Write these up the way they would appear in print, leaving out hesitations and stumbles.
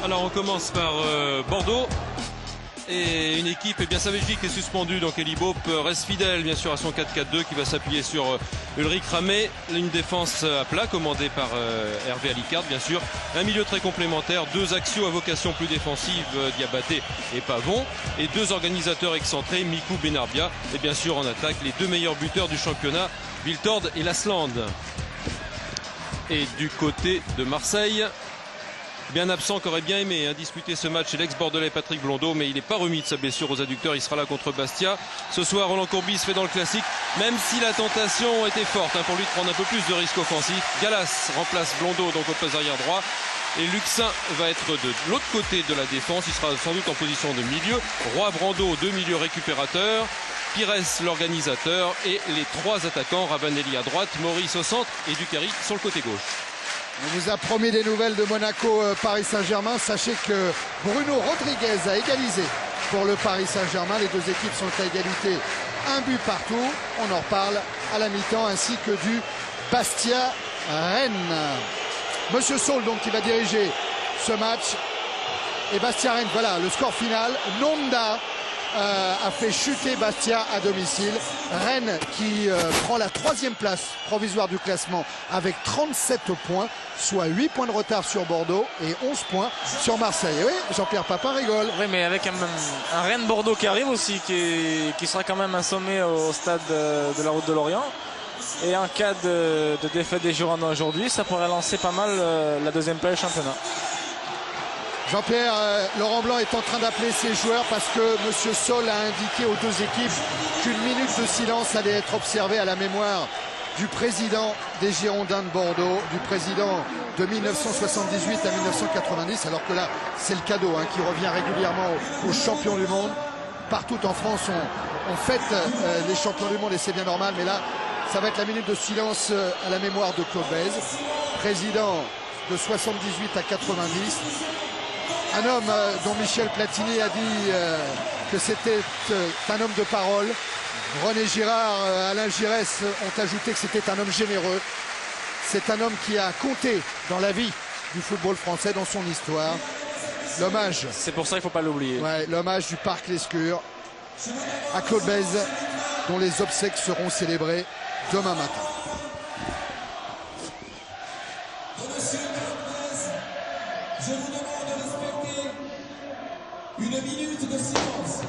Alors on commence par Bordeaux. Et une équipe, eh bien Savejvik est suspendu, donc Eli Boep reste fidèle bien sûr à son 4-4-2 qui va s'appuyer sur Ulrich Ramé. Une défense à plat commandée par Hervé Alicard bien sûr. Un milieu très complémentaire, deux axiaux à vocation plus défensive, Diabaté et Pavon. Et deux organisateurs excentrés, Mikou Benarbia. Et bien sûr en attaque les deux meilleurs buteurs du championnat, Wiltord et Lasland. Et du côté de Marseille, bien absent qu'aurait bien aimé disputer ce match, c'est l'ex-bordelais Patrick Blondeau, mais il n'est pas remis de sa blessure aux adducteurs. Il sera là contre Bastia. Ce soir, Roland Courbis fait dans le classique, même si la tentation était forte pour lui de prendre un peu plus de risques offensifs. Galas remplace Blondeau donc au poste arrière droit. Et Luxin va être de l'autre côté de la défense. Il sera sans doute en position de milieu. Roy Brando, deux milieux récupérateurs. Pires, l'organisateur. Et les trois attaquants, Ravanelli à droite, Maurice au centre et Ducarry sur le côté gauche. On vous a promis des nouvelles de Monaco Paris Saint-Germain. Sachez que Bruno Rodriguez a égalisé pour le Paris Saint-Germain. Les deux équipes sont à égalité, un but partout. On en reparle à la mi-temps, ainsi que du Bastia-Rennes. Monsieur Saul donc qui va diriger ce match. Et Bastia-Rennes, voilà le score final. Nonda a fait chuter Bastia à domicile. Rennes qui prend la 3e place provisoire du classement avec 37 points, soit 8 points de retard sur Bordeaux et 11 points sur Marseille. Et oui, Jean-Pierre Papin rigole. Oui, mais avec un Rennes-Bordeaux qui arrive aussi, qui sera quand même assommé au stade de la Route de Lorient. Et en cas de défaite des Girondins aujourd'hui, ça pourrait lancer pas mal la 2e place du championnat. Jean-Pierre, Laurent Blanc est en train d'appeler ses joueurs parce que M. Sol a indiqué aux deux équipes qu'une minute de silence allait être observée à la mémoire du président des Girondins de Bordeaux, du président de 1978 à 1990, alors que là, c'est le cadeau qui revient régulièrement aux champions du monde. Partout en France, on fête les champions du monde et c'est bien normal, mais là, ça va être la minute de silence à la mémoire de Claude Bèze, président de 78 à 90. Un homme dont Michel Platini a dit que c'était un homme de parole. René Girard, Alain Giresse ont ajouté que c'était un homme généreux. C'est un homme qui a compté dans la vie du football français, dans son histoire. L'hommage. C'est pour ça qu'il ne faut pas l'oublier. Ouais, l'hommage du Parc Lescure à Claude Bèze, dont les obsèques seront célébrées demain matin. Je vous demande de respecter une minute de silence.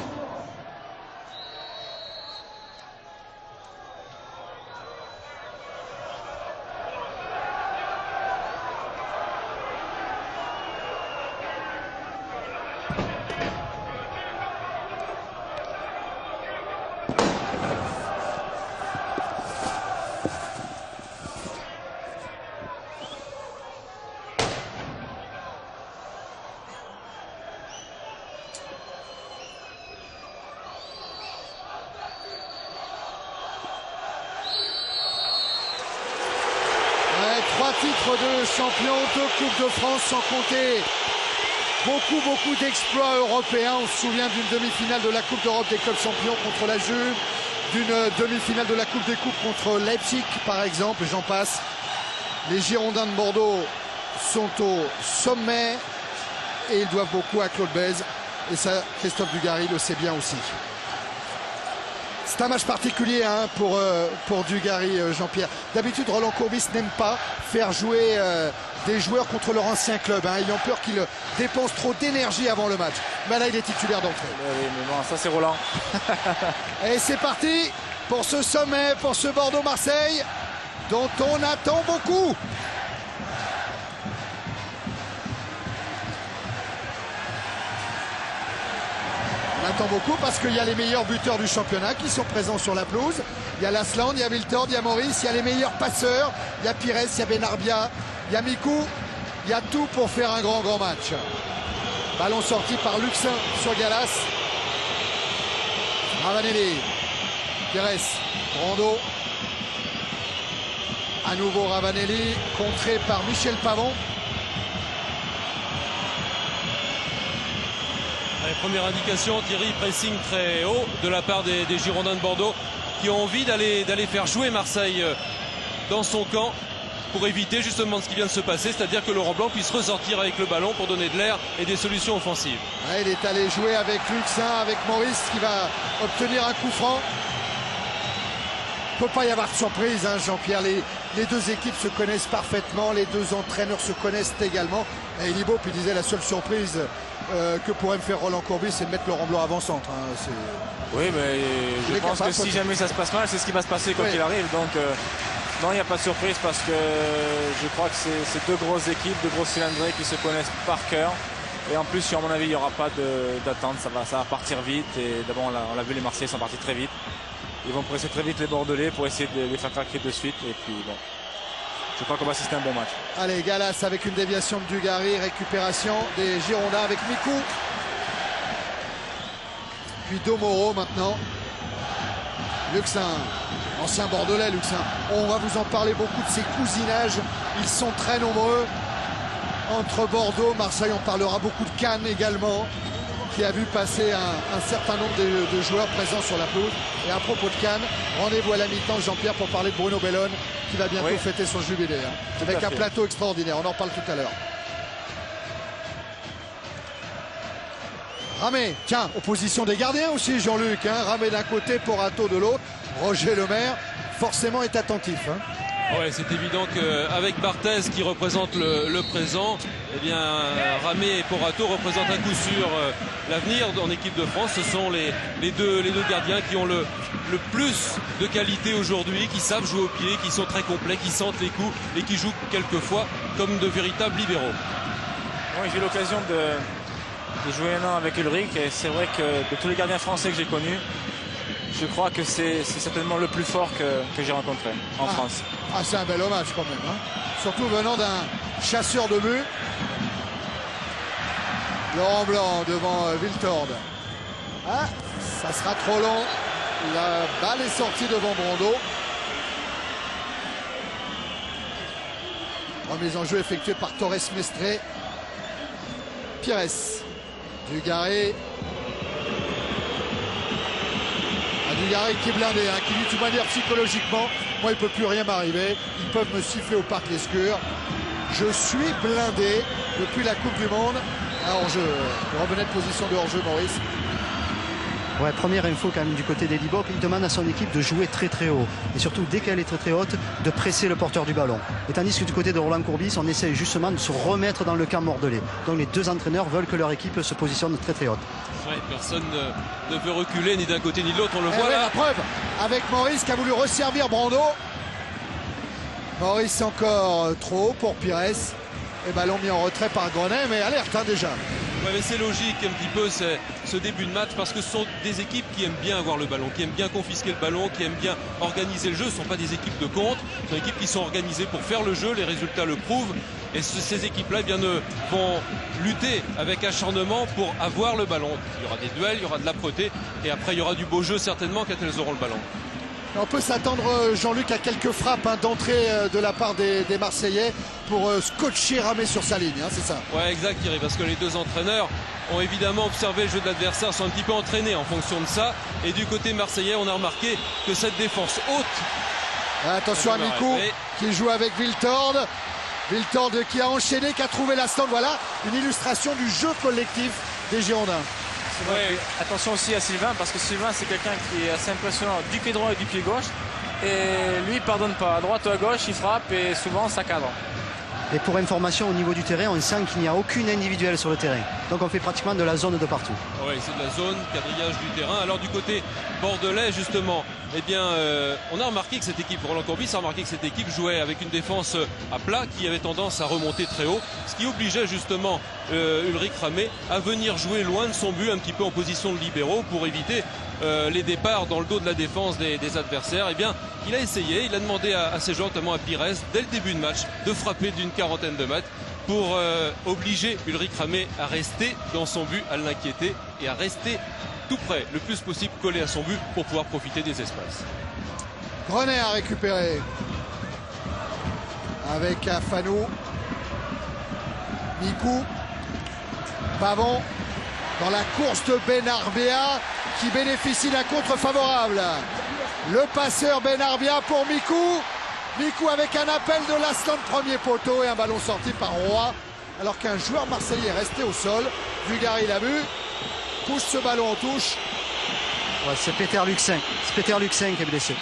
Titre de champion, 2 Coupes de France, sans compter beaucoup d'exploits européens. On se souvient d'une demi-finale de la Coupe d'Europe des clubs champions contre la Juve, d'une demi-finale de la Coupe des Coupes contre Leipzig par exemple, et j'en passe. Les Girondins de Bordeaux sont au sommet et ils doivent beaucoup à Claude Bèze, et ça Christophe Dugarry le sait bien aussi. C'est un match particulier pour Dugarry, Jean-Pierre. D'habitude, Roland Courbis n'aime pas faire jouer des joueurs contre leur ancien club. Ils ont peur qu'ils dépensent trop d'énergie avant le match. Mais là, il est titulaire d'entrée. Oui, mais bon, ça c'est Roland. Et c'est parti pour ce sommet, pour ce Bordeaux-Marseille, dont on attend beaucoup. On attend beaucoup parce qu'il y a les meilleurs buteurs du championnat qui sont présents sur la pelouse. Il y a Lasland, il y a Wiltord, il y a Maurice, il y a les meilleurs passeurs. Il y a Pires, il y a Benarbia, il y a Mikou. Il y a tout pour faire un grand match. Ballon sorti par Luxin sur Galas. Ravanelli, Pires, Brando. À nouveau Ravanelli, contré par Michel Pavon. Première indication, Thierry, pressing très haut de la part des Girondins de Bordeaux qui ont envie d'aller faire jouer Marseille dans son camp. pour éviter justement ce qui vient de se passer, c'est-à-dire que Laurent Blanc puisse ressortir avec le ballon pour donner de l'air et des solutions offensives. Ouais, il est allé jouer avec Luxin, avec Maurice qui va obtenir un coup franc. Il ne peut pas y avoir de surprise, hein, Jean-Pierre. Les deux équipes se connaissent parfaitement, les deux entraîneurs se connaissent également. Et Libo, puis disait la seule surprise que pourrait me faire Roland Courbis, c'est de mettre Laurent Blanc avant-centre. Hein, oui, mais je pense que si jamais ça se passe mal, c'est ce qui va se passer quand il arrive. Donc non, il n'y a pas de surprise parce que je crois que c'est deux grosses équipes, deux grosses cylindrées qui se connaissent par cœur. Et en plus, à mon avis, il n'y aura pas d'attente, ça va partir vite. Et d'abord, on l'a vu, les Marseillais sont partis très vite. Ils vont presser très vite les Bordelais pour essayer de les faire craquer de suite. Et puis bon, je crois qu'on va assister à un bon match. Allez, Gallas avec une déviation de Dugarry, récupération des Girondins avec Mikou. Puis Domoro maintenant. Luxin, ancien Bordelais Luxin. On va vous en parler beaucoup de ces cousinages. Ils sont très nombreux. Entre Bordeaux, Marseille, on parlera beaucoup de Cannes également, qui a vu passer un certain nombre de joueurs présents sur la pelouse. Et à propos de Cannes, rendez-vous à la mi-temps, Jean-Pierre, pour parler de Bruno Bellone, qui va bientôt fêter son jubilé, hein, avec un plateau extraordinaire. On en parle tout à l'heure. Ramé, tiens, opposition des gardiens aussi, Jean-Luc. Hein, Ramé d'un côté, Porato de l'autre. Roger Lemaire, forcément, est attentif. Hein. Ouais, c'est évident qu'avec Barthez qui représente le présent, eh bien Ramé et Porato représentent à coup sûr l'avenir en équipe de France. Ce sont les deux gardiens qui ont le plus de qualité aujourd'hui, qui savent jouer au pied, qui sont très complets, qui sentent les coups et qui jouent quelquefois comme de véritables libéraux. Oui, j'ai eu l'occasion de jouer un an avec Ulrich et c'est vrai que de tous les gardiens français que j'ai connus, je crois que c'est certainement le plus fort que j'ai rencontré en France. Ah, c'est un bel hommage quand même. Hein. Surtout venant d'un chasseur de but. Laurent Blanc devant Wiltord. Ah, ça sera trop long. La balle est sortie devant Brando. Remise en jeu effectuée par Torres Mestre. Pires. Dugarry. Dugarry qui est blindé, hein, qui dit de toute manière psychologiquement, moi il ne peut plus rien m'arriver, ils peuvent me siffler au parc Lescure. Je suis blindé depuis la Coupe du Monde. Un hors-jeu, revenait de position de hors-jeu, Maurice. Ouais, première info quand même du côté des Libop, il demande à son équipe de jouer très très haut et surtout dès qu'elle est très très haute de presser le porteur du ballon. Et tandis que du côté de Roland Courbis, on essaie justement de se remettre dans le camp bordelais. Donc les deux entraîneurs veulent que leur équipe se positionne très très haute. Ouais, personne ne veut reculer ni d'un côté ni de l'autre, on le voit là. La preuve avec Maurice qui a voulu resservir Brando. Maurice encore trop haut pour Pires. Et ballon mis en retrait par Grenet, mais alerte hein, déjà. Ouais, mais c'est logique un petit peu ce début de match parce que ce sont des équipes qui aiment bien avoir le ballon, qui aiment bien confisquer le ballon, qui aiment bien organiser le jeu. Ce ne sont pas des équipes de contre, ce sont des équipes qui sont organisées pour faire le jeu, les résultats le prouvent. Et ces équipes-là eh bien, vont lutter avec acharnement pour avoir le ballon. Il y aura des duels, il y aura de l'âpreté et après il y aura du beau jeu certainement quand elles auront le ballon. On peut s'attendre, Jean-Luc, à quelques frappes hein, d'entrée de la part des Marseillais pour scotcher Ramé sur sa ligne, hein, c'est ça? Ouais, exact, Thierry, parce que les deux entraîneurs ont évidemment observé le jeu de l'adversaire, sont un petit peu entraînés en fonction de ça. Et du côté marseillais, on a remarqué que cette défense haute... Attention à Mikou qui joue avec Wiltord. Wiltord qui a enchaîné, qui a trouvé la stand. Voilà une illustration du jeu collectif des Girondins. Ouais. Attention aussi à Sylvain parce que Sylvain c'est quelqu'un qui est assez impressionnant du pied droit et du pied gauche et lui il pardonne pas, à droite ou à gauche il frappe et souvent ça cadre. Et pour information, au niveau du terrain, on sent qu'il n'y a aucune individuelle sur le terrain. Donc on fait pratiquement de la zone de partout. Oui, c'est de la zone, quadrillage du terrain. Alors du côté bordelais, justement, eh bien, on a remarqué que cette équipe, Roland Courbis a remarqué que cette équipe jouait avec une défense à plat qui avait tendance à remonter très haut, ce qui obligeait justement Ulrich Ramé à venir jouer loin de son but, un petit peu en position de libéraux pour éviter les départs dans le dos de la défense des adversaires. Eh bien, il a essayé, il a demandé à ses joueurs, notamment à Pires, dès le début de match, de frapper d'une quarantaine de mètres pour obliger Ulrich Ramé à rester dans son but, à l'inquiéter et à rester tout près, le plus possible collé à son but pour pouvoir profiter des espaces. Grenet a récupéré avec Afanou. Mikou. Pavon dans la course de Benarbia qui bénéficie d'un contre favorable. Le passeur Benarbia pour Mikou. Mikou avec un appel de Lasland, premier poteau et un ballon sorti par Roy. Alors qu'un joueur marseillais est resté au sol. Dugarry l'a vu, pousse ce ballon en touche. Ouais, c'est Peter Luxin. C'est Peter Luxin qui est blessé.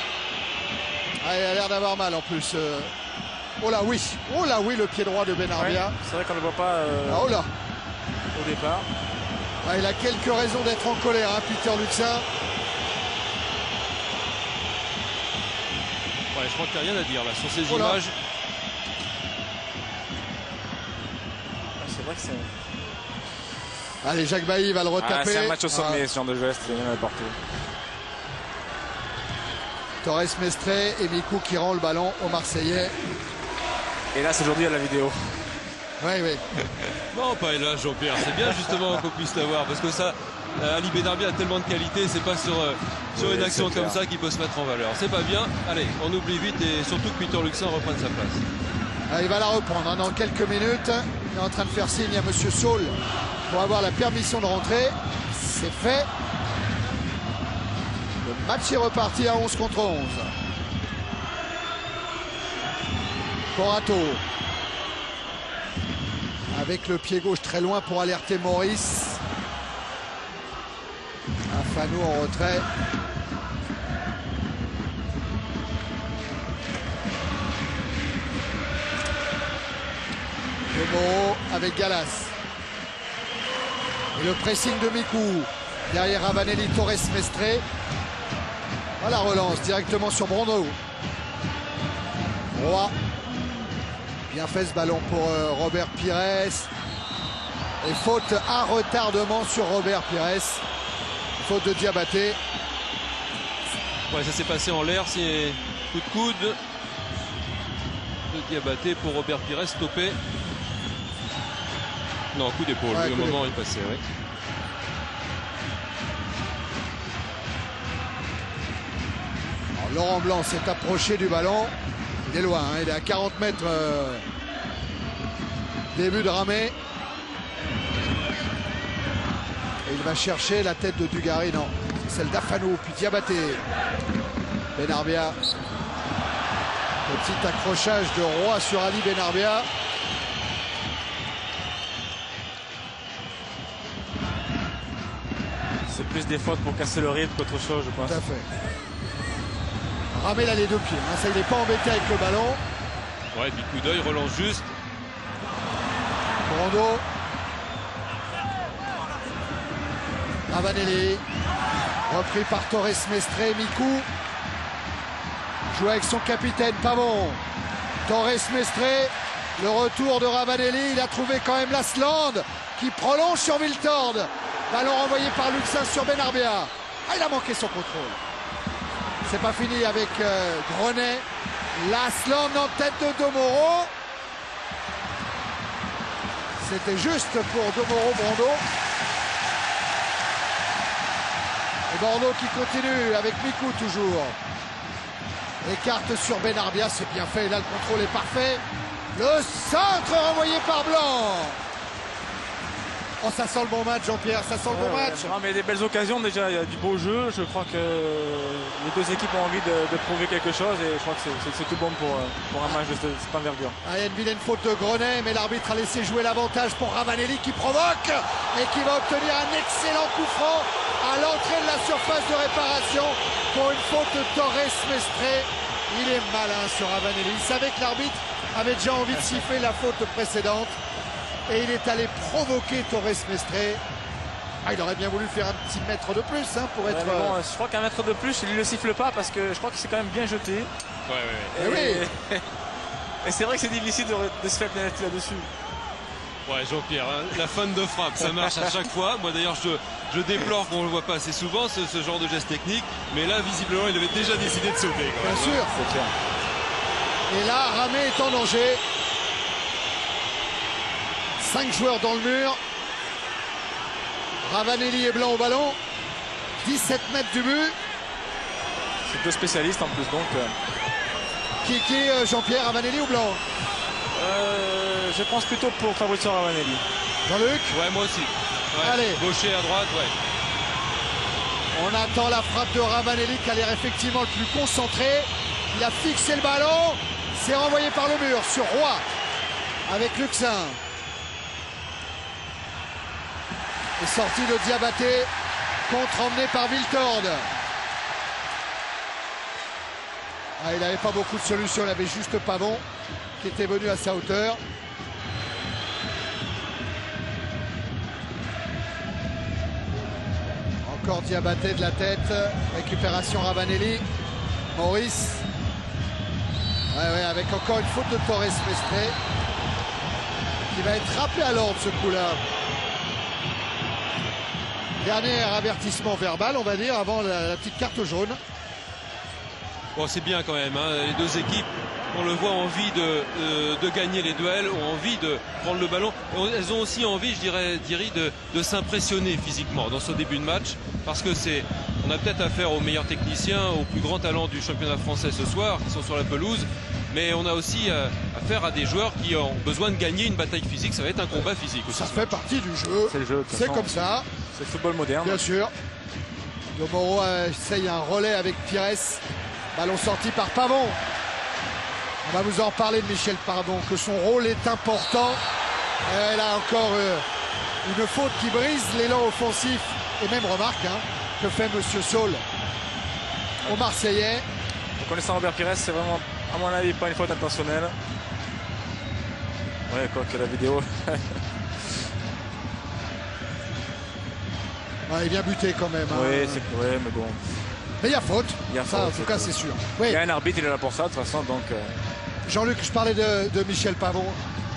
Ah, il a l'air d'avoir mal en plus. Oh là oui, le pied droit de Benarbia. Ouais, c'est vrai qu'on ne le voit pas Oh là. au départ. Ah, il a quelques raisons d'être en colère, hein, Peter Luxin. Ouais, je crois qu'il n'y a rien à dire là sur ces Oh là. images. C'est vrai que c'est Allez, Jacques Bailly va le retaper. c'est un match au sommet, ce genre de geste, il y en a partout. Torres Mestre et Mikou qui rend le ballon aux Marseillais. Et là, c'est aujourd'hui à la vidéo. Oui. Non, pas là, Jean-Pierre. C'est bien justement qu'on puisse l'avoir parce que ça, Ali Benarbia a tellement de qualité, c'est pas sur une action comme ça qu'il peut se mettre en valeur. C'est pas bien. Allez, on oublie vite et surtout que Peter Luxin reprenne sa place. Ah, il va la reprendre hein, dans quelques minutes. Il est en train de faire signe à Monsieur Saul pour avoir la permission de rentrer. C'est fait. Le match est reparti à 11 contre 11. Corato. Avec le pied gauche très loin pour alerter Maurice. Afano en retrait. Moreau avec Galas. Et le pressing de Mikou. Derrière Ravanelli, Torres Mestre. Voilà la relance directement sur Brando. Roy. Bien fait ce ballon pour Robert Pires. Et faute à retardement sur Robert Pires. Faute de Diabaté. Ouais, ça s'est passé en l'air, c'est coup de coude de Diabaté pour Robert Pires, stoppé. Non, coup d'épaule, Ouais, le coup moment il passait, oui. Alors, Laurent Blanc s'est approché du ballon. Il est loin, hein, il est à 40 mètres. Début de ramée. Et il va chercher la tête de Dugarry, non, celle d'Afano, puis Diabaté. Benarbia. Petit accrochage de Roy sur Ali Benarbia. C'est plus des fautes pour casser le rythme qu'autre chose, je pense. Tout à fait. Ramé là les deux pieds, hein, ça il n'est pas embêté avec le ballon. Ouais, puis coup d'œil, relance juste. Brando. Ravanelli. Repris par Torres Mestre. Mikou. Joue avec son capitaine Pavon. Torres Mestre. Le retour de Ravanelli. Il a trouvé quand même Lasland qui prolonge sur Wiltord. Ballon renvoyé par Luxin sur Benarbia. Ah, il a manqué son contrôle. C'est pas fini avec Grenet. Lasland en tête de Domoro. C'était juste pour Domoro Brando. Et Bordeaux qui continue avec Mikou toujours. Écarte sur Benarbia, c'est bien fait. Là, le contrôle est parfait. Le centre renvoyé par Blanc. Oh, ça sent le bon match, Jean-Pierre. Ça sent le bon match. Non, mais des belles occasions déjà. Il y a du beau jeu. Je crois que les deux équipes ont envie de prouver quelque chose. Et je crois que c'est tout bon pour un match de cette envergure. Ah, il y a une vilaine faute de Grenet, mais l'arbitre a laissé jouer l'avantage pour Ravanelli qui provoque et qui va obtenir un excellent coup franc à l'entrée de la surface de réparation pour une faute de Torres Mestre. Il est malin ce Ravanelli. Il savait que l'arbitre avait déjà envie de siffler la faute précédente et il est allé provoquer Torres Mestre. Ah, il aurait bien voulu faire un petit mètre de plus hein, pour être... Ouais, bon, je crois qu'un mètre de plus, il ne le siffle pas parce que je crois qu'il s'est quand même bien jeté. Ouais. Eh oui. Et c'est vrai que c'est difficile de se faire pénalty là-dessus. Ouais, Jean-Pierre, hein, la fin de frappe, ça marche à chaque fois. Moi d'ailleurs, je déplore qu'on ne le voit pas assez souvent, ce genre de geste technique. Mais là, visiblement, il avait déjà décidé de sauter. Bien sûr. C'est clair. Et là, Ramé est en danger. 5 joueurs dans le mur. Ravanelli et Blanc au ballon. 17 mètres du but. C'est deux spécialistes en plus, donc. Qui est Jean-Pierre, Ravanelli ou Blanc? Je pense plutôt pour Fabrizio Ravanelli. Jean-Luc? Ouais, moi aussi. Ouais. Allez. Gaucher à droite, ouais. On attend la frappe de Ravanelli qui a l'air effectivement le plus concentré. Il a fixé le ballon. C'est renvoyé par le mur sur Roy avec Luxin. Et sortie de Diabaté, contre emmené par Viltord. Ah, il n'avait pas beaucoup de solutions, il avait juste Pavon qui était venu à sa hauteur. Encore Diabaté de la tête, récupération Ravanelli, Maurice. Ouais, avec encore une faute de Torres Mestre qui va être rappelé à l'ordre ce coup-là. Dernier avertissement verbal, on va dire, avant la petite carte jaune. Bon, c'est bien quand même, hein. Les deux équipes, on le voit, ont envie de gagner les duels, ont envie de prendre le ballon. Elles ont aussi envie, je dirais, Thierry, de s'impressionner physiquement dans ce début de match, parce que on a peut-être affaire aux meilleurs techniciens, aux plus grands talents du championnat français ce soir, qui sont sur la pelouse, mais on a aussi affaire à des joueurs qui ont besoin de gagner une bataille physique. Ça va être un combat physique aussi. Ça fait partie du jeu. C'est le jeu. C'est comme ça. C'est le football moderne. Bien sûr. Domoro essaye un relais avec Pires. Ballon sorti par Pavon. On va vous en parler de Michel Pavon, que son rôle est important. Elle a encore une faute qui brise l'élan offensif. Et même remarque que fait Monsieur Saul au Marseillais. En connaissant Robert Pires, c'est vraiment, à mon avis, pas une faute intentionnelle. Ouais, quoi que la vidéo. Il est bien buté quand même. Oui, mais bon. Mais il y a faute. Il y a ça, faute, en tout cas, c'est sûr. Oui. Il y a un arbitre, il est là pour ça, de toute façon. Donc, Jean-Luc, je parlais de Michel Pavon,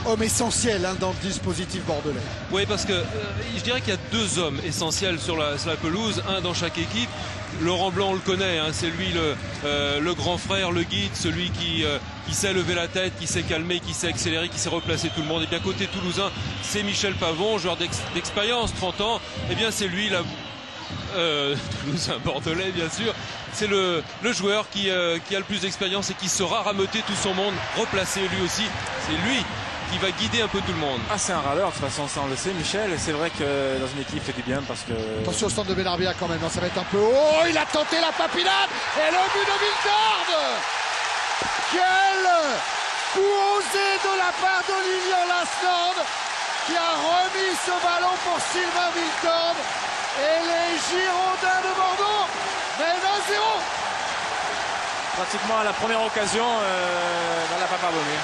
homme essentiel dans le dispositif bordelais. Oui, parce que je dirais qu'il y a deux hommes essentiels sur la pelouse, un dans chaque équipe. Laurent Blanc, on le connaît, hein, c'est lui le grand frère, le guide, celui qui sait lever la tête, qui sait calmer, qui sait accélérer, qui sait replacer tout le monde. Et bien côté toulousain, c'est Michel Pavon, joueur d'expérience, 30 ans. Et bien c'est lui, toulousain bordelais bien sûr, c'est le joueur qui a le plus d'expérience et qui saura rameuter tout son monde, replacer lui aussi. C'est lui qui va guider un peu tout le monde. Ah, c'est un râleur, de toute façon, ça on le sait, Michel. Et c'est vrai que dans une équipe, il fait du bien parce que. Attention au centre de Benarbia quand même, non, ça va être un peu haut. Il a tenté la papinade et le but de Viltord. Quel coup osé de la part d'Olivier Lasland qui a remis ce ballon pour Sylvain Viltord. Et les Girondins de Bordeaux mènent 1-0. Pratiquement à la première occasion, elle n'a pas pardonné.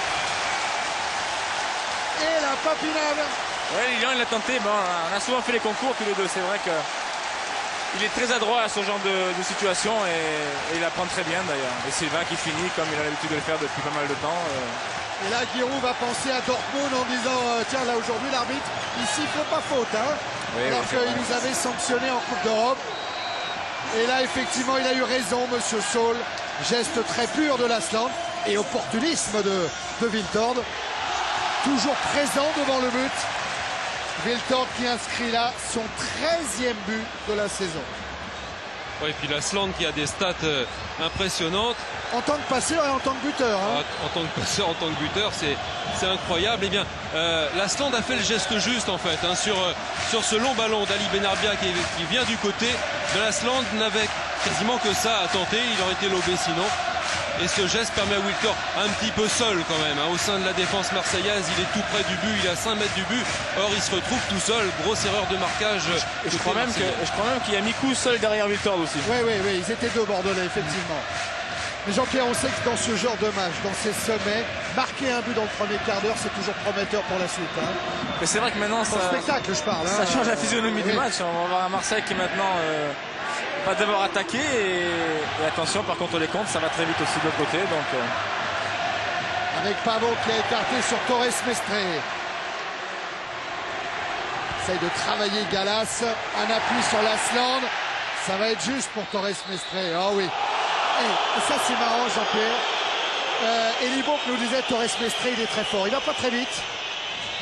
Et la papinade. Oui, Lilian, il l'a tenté. Bon, on a souvent fait les concours tous les deux. C'est vrai qu'il est très adroit à ce genre de situation et il apprend très bien d'ailleurs. Et Sylvain qui finit comme il a l'habitude de le faire depuis pas mal de temps. Et là, Giroud va penser à Dortmund en disant tiens, là aujourd'hui, l'arbitre, ici, il ne faut pas faute. Oui, alors qu'il nous avait sanctionné en Coupe d'Europe. Et là, effectivement, il a eu raison, Monsieur Saul. Geste très pur de Lasland et opportunisme de Viltord. Toujours présent devant le but. Viltord qui inscrit là son 13e but de la saison. Oui, et puis Lasland qui a des stats impressionnantes. En tant que passeur et en tant que buteur. En tant que passeur, en tant que buteur, c'est incroyable. Eh bien, Lasland a fait le geste juste en fait sur ce long ballon d'Ali Benarbia qui vient du côté. Lasland n'avait quasiment que ça à tenter. Il aurait été lobé sinon. Et ce geste permet à Viltord un petit peu seul quand même. Au sein de la défense marseillaise, il est tout près du but, il est à 5 mètres du but. Or, il se retrouve tout seul. Grosse erreur de marquage. Je crois même qu'il y a Mikou seul derrière Viltord aussi. Oui, ils étaient deux Bordelais, effectivement. Mais Jean-Pierre, on sait que dans ce genre de match, dans ces sommets, marquer un but dans le premier quart d'heure, c'est toujours prometteur pour la suite. Mais c'est vrai que maintenant, c'est un spectacle, je parle. Ça change la physionomie du match. On va voir un Marseille qui maintenant va devoir attaquer. Et attention, par contre, les comptes, ça va très vite aussi de l'autre côté. Donc, avec Pavon qui a écarté sur Torres Mestre. Essaye de travailler Galas. Un appui sur Lasland. Ça va être juste pour Torres Mestre. Ah oui. Et ça c'est marrant, Jean-Pierre. Elibo nous disait Torres Mestre, il est très fort. Il va pas très vite,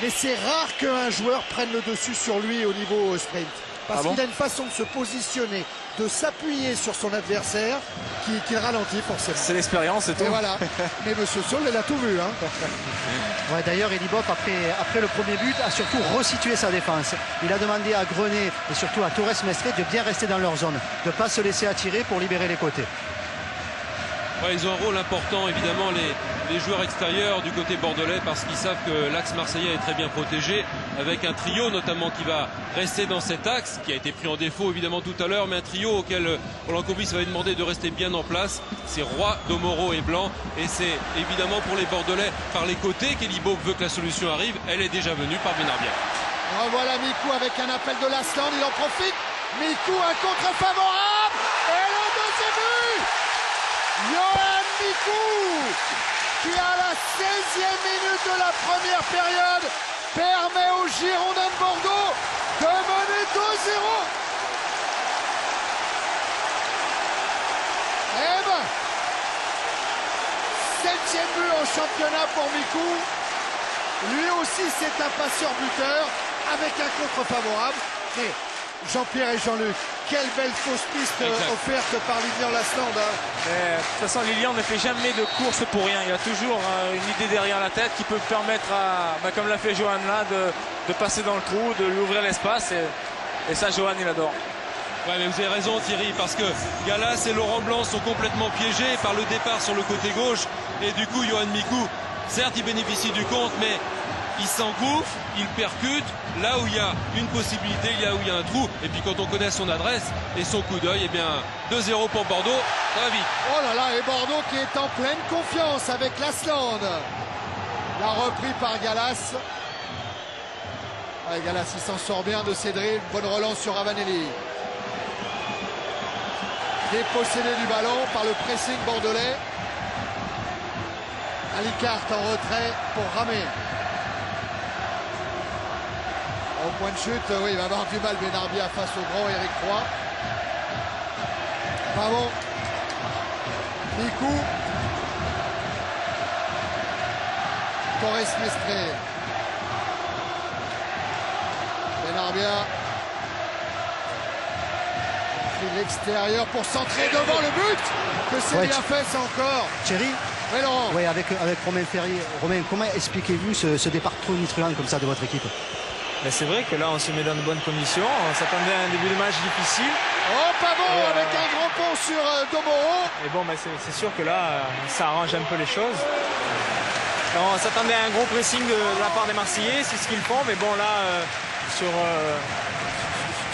mais c'est rare qu'un joueur prenne le dessus sur lui au niveau sprint. Parce qu'il a une façon de se positionner, de s'appuyer sur son adversaire qui le ralentit forcément. C'est l'expérience et tout. Et voilà. Mais Monsieur Saul, il a tout vu. Ouais, d'ailleurs, Elibop, après le premier but, a surtout resitué sa défense. Il a demandé à Grenet et surtout à Torres Mestre de bien rester dans leur zone, de ne pas se laisser attirer pour libérer les côtés. Ouais, ils ont un rôle important, évidemment, les joueurs extérieurs du côté bordelais parce qu'ils savent que l'axe marseillais est très bien protégé avec un trio notamment qui va rester dans cet axe qui a été pris en défaut évidemment tout à l'heure, mais un trio auquel Roland Courbis va demander de rester bien en place. C'est Roy, Domoro et Blanc, et c'est évidemment pour les bordelais par les côtés qu'Elibo veut que la solution arrive. Elle est déjà venue par Benarbia. Revoilà Mikou avec un appel de Lasland, il en profite. Mikou, un contre favorable et le deuxième but. Yoann Mikou, qui à la 16e minute de la première période permet aux Girondins de Bordeaux de mener 2-0. Eh ben, 7e but en championnat pour Mikou. Lui aussi c'est un passeur buteur avec un contre favorable. Et Jean-Pierre et Jean-Luc, quelle belle fausse piste offerte par Lilian Lasland. De toute façon, Lilian ne fait jamais de course pour rien. Il a toujours une idée derrière la tête qui peut permettre, comme l'a fait Johan là, de passer dans le trou, de lui ouvrir l'espace. Et ça, Johan, il adore. Ouais, mais vous avez raison Thierry, parce que Gallas et Laurent Blanc sont complètement piégés par le départ sur le côté gauche. Et du coup, Yoann Mikou, certes, il bénéficie du compte, mais il s'engouffre, il percute là où il y a une possibilité, là où il y a un trou. Et puis quand on connaît son adresse et son coup d'œil, eh bien 2-0 pour Bordeaux, ça va vite. Oh là là, et Bordeaux qui est en pleine confiance avec Lasland. La reprise par Gallas. Ouais, Gallas, il s'en sort bien de ses drills. Bonne relance sur Ravanelli. Dépossédé du ballon par le pressing bordelais. Alicart en retrait pour Ramé. Au point de chute, oui, il va avoir du mal Benarbia face au grand Eric Roy. Pas bon. Mikou. Torres Mestre. Benarbia. Pris l'extérieur pour centrer devant le but. Que c'est bien fait ça encore. Thierry. Oui, Laurent. Oui, avec Romain Ferrier. Romain, comment expliquez-vous ce départ tonitruant comme ça de votre équipe? Ben c'est vrai que là on se met dans de bonnes conditions, on s'attendait à un début de match difficile. Oh pas bon, avec un grand pont sur Domoro. Et bon ben c'est sûr que là ça arrange un peu les choses. Alors, on s'attendait à un gros pressing de la part des Marseillais, c'est ce qu'ils font, mais bon là